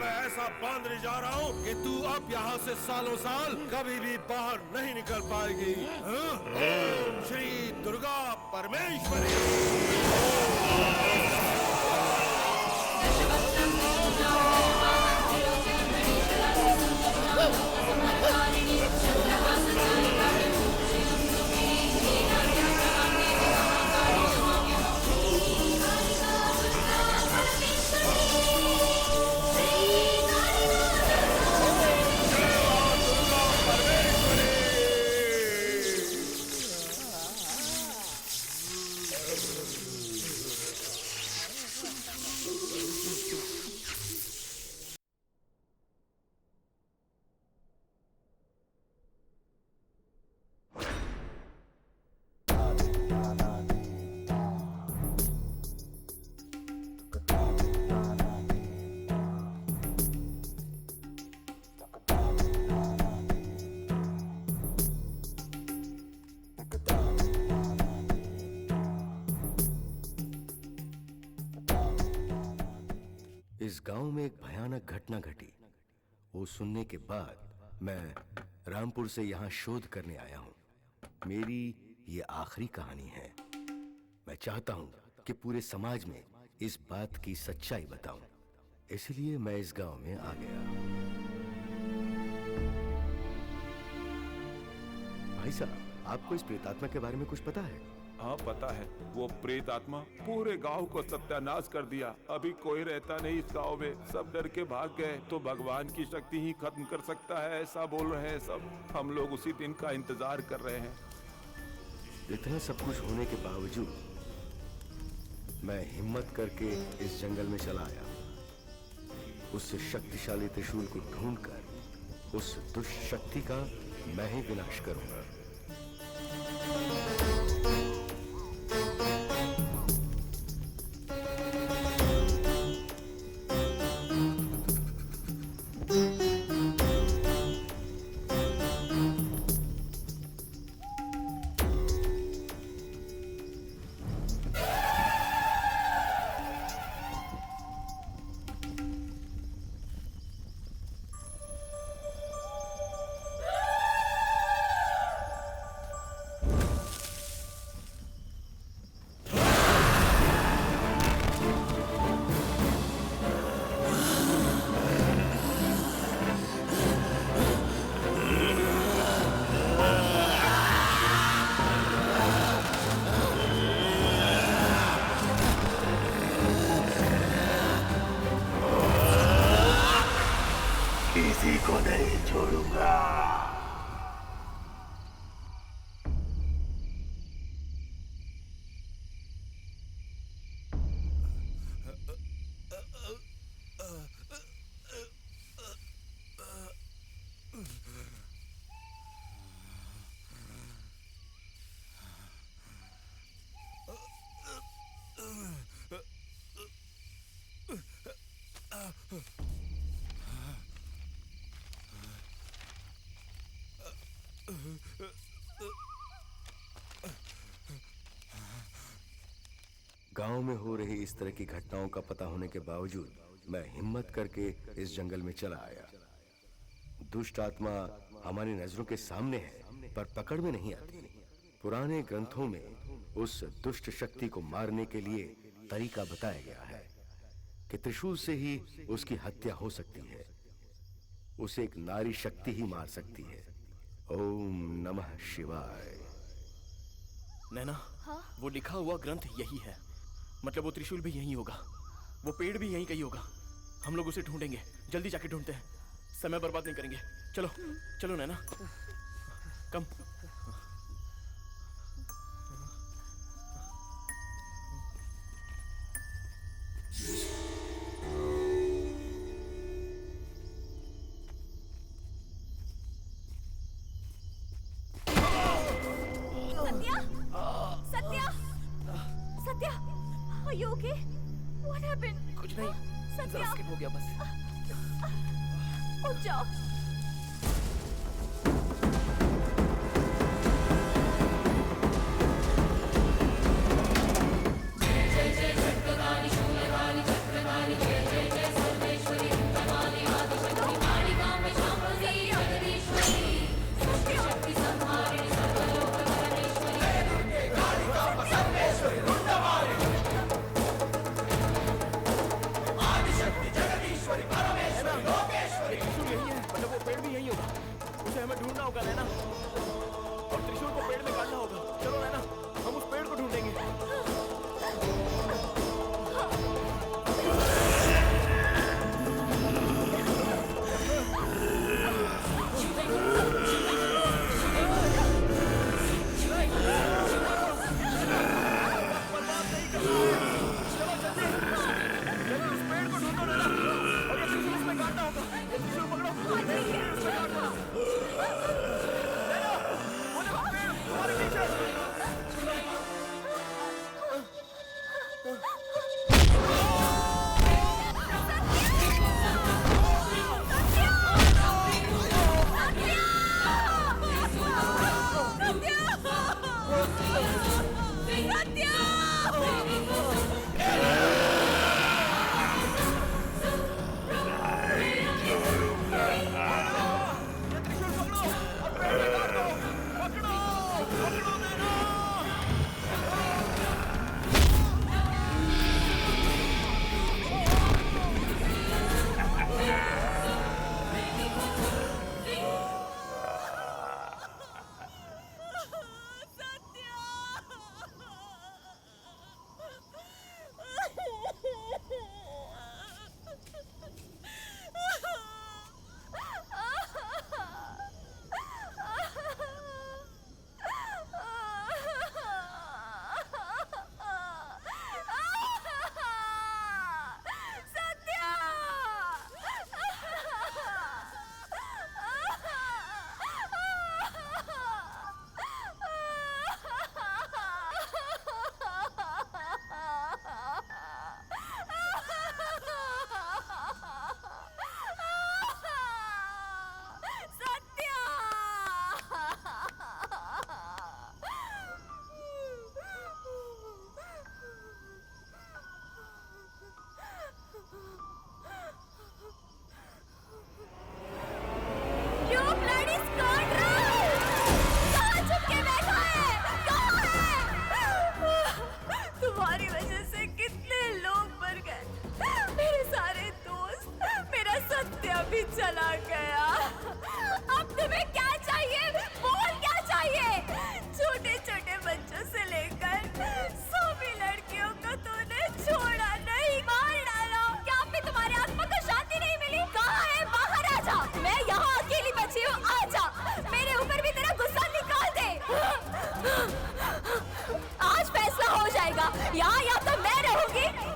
मैं ऐसा बांधने जा रहा हूँ कि तू अब यहाँ से सालों साल कभी भी बाहर नहीं निकल पाएगी। हाँ? ओम श्री दुर्गा परमेश्वरी। इस गांव में एक भयानक घटना घटी। वो सुनने के बाद मैं रामपुर से यहाँ शोध करने आया हूँ। मेरी ये आखिरी कहानी है। मैं चाहता हूँ कि पूरे समाज में इस बात की सच्चाई बताऊं। इसलिए मैं इस गांव में आ गया। भाई साहब, आपको इस प्रेतात्मा के बारे में कुछ पता है? हाँ पता है। वो प्रेत आत्मा पूरे गांव को सत्यानाश कर दिया। अभी कोई रहता नहीं इस गांव में, सब डर के भाग गए। तो भगवान की शक्ति ही खत्म कर सकता है ऐसा बोल रहे हैं सब। हम लोग उसी दिन का इंतजार कर रहे हैं। इतना सब कुछ होने के बावजूद मैं हिम्मत करके इस जंगल में चला आया। उस शक्तिशाली त्रिशूल को ढूंढकर उस दुष्ट शक्ति का मैं ही विनाश करूंगा। किसी को नहीं छोड़ूंगा। गांव में हो रही इस तरह की घटनाओं का पता होने के बावजूद मैं हिम्मत करके इस जंगल में चला आया। दुष्ट आत्मा हमारी नजरों के सामने है पर पकड़ में नहीं आती। पुराने ग्रंथों में उस दुष्ट शक्ति को मारने के लिए तरीका बताया गया है कि त्रिशूल से ही उसकी हत्या हो सकती है। उसे एक नारी शक्ति ही मार सकती है। ओम नमः शिवाय। नैना, वो लिखा हुआ ग्रंथ यही है। मतलब वो त्रिशूल भी यही होगा, वो पेड़ भी यहीं कहीं होगा। हम लोग उसे ढूंढेंगे, जल्दी जाके ढूंढते हैं, समय बर्बाद नहीं करेंगे। चलो चलो नैना, कम। Are you okay? What happened? कुछ नहीं, जरा स्किप हो गया बस। उठ जाओ। जय जय खड्गकाली शूलकाली चक्रकाली जय जय जय सर्वेश्वरी होगा नैना, और त्रिशूल को पेड़ में काटना होगा। चलो नैना, हम उस पेड़ को ढूंढेंगे।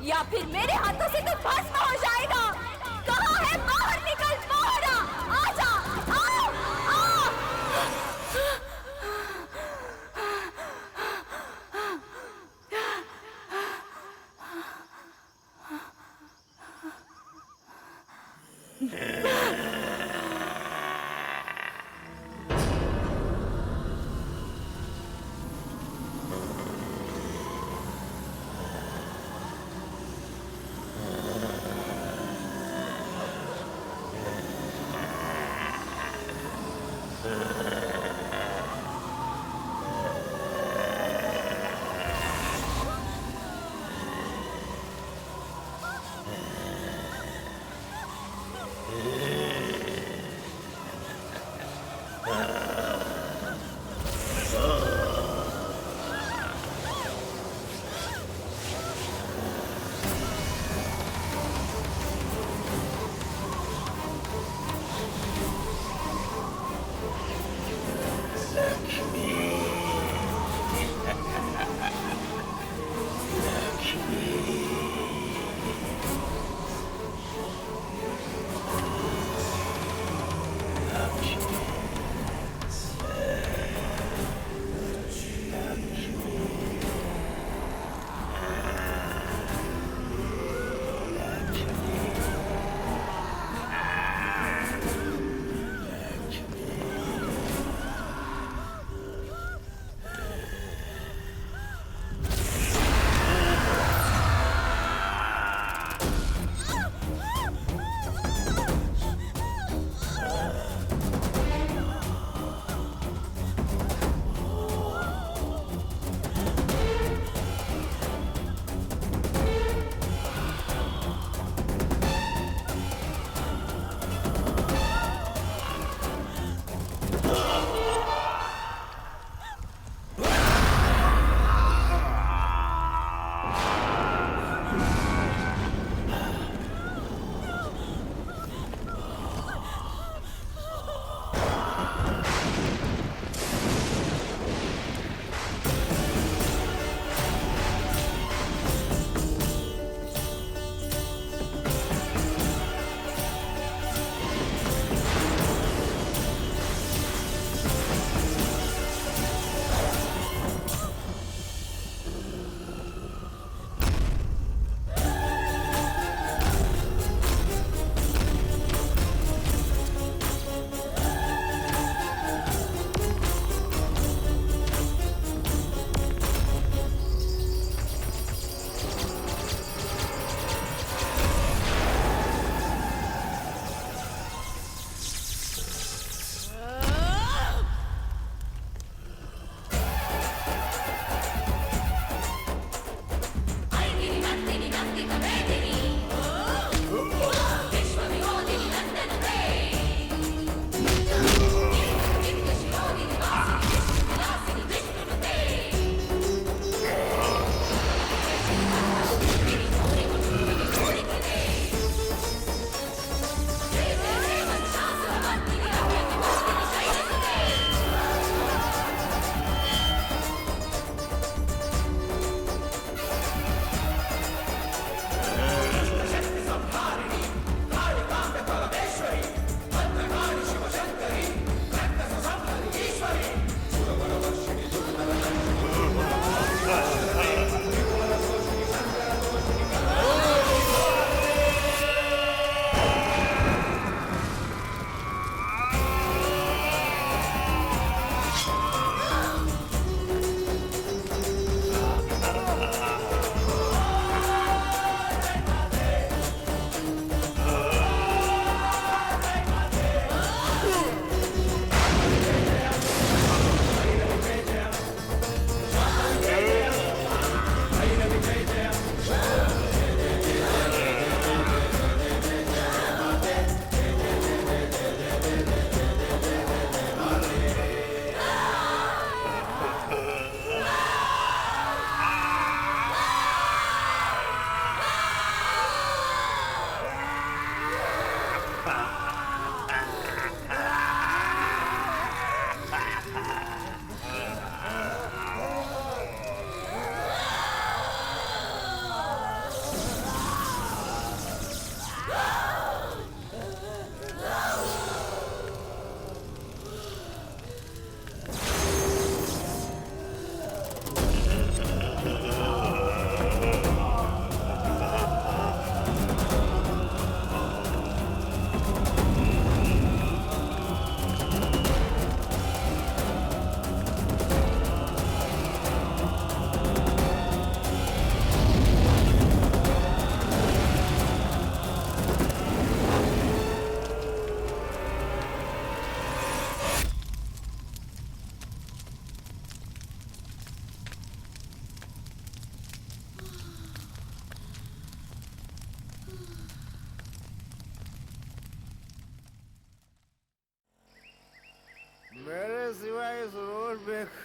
या फिर मेरे हाथों से तो भस्म हो जाएगा। कहाँ है? बाहर निकल मोहरा, आजा, आओ, आओ।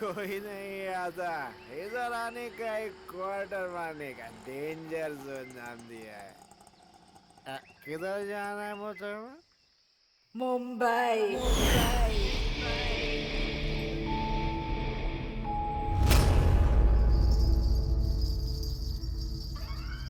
कोई नहीं आता। इधर आने का एक क्वार्टर मारने का डेंजर जोन नाम दिया है। किधर जाना है मोहतरमा? मुंबई।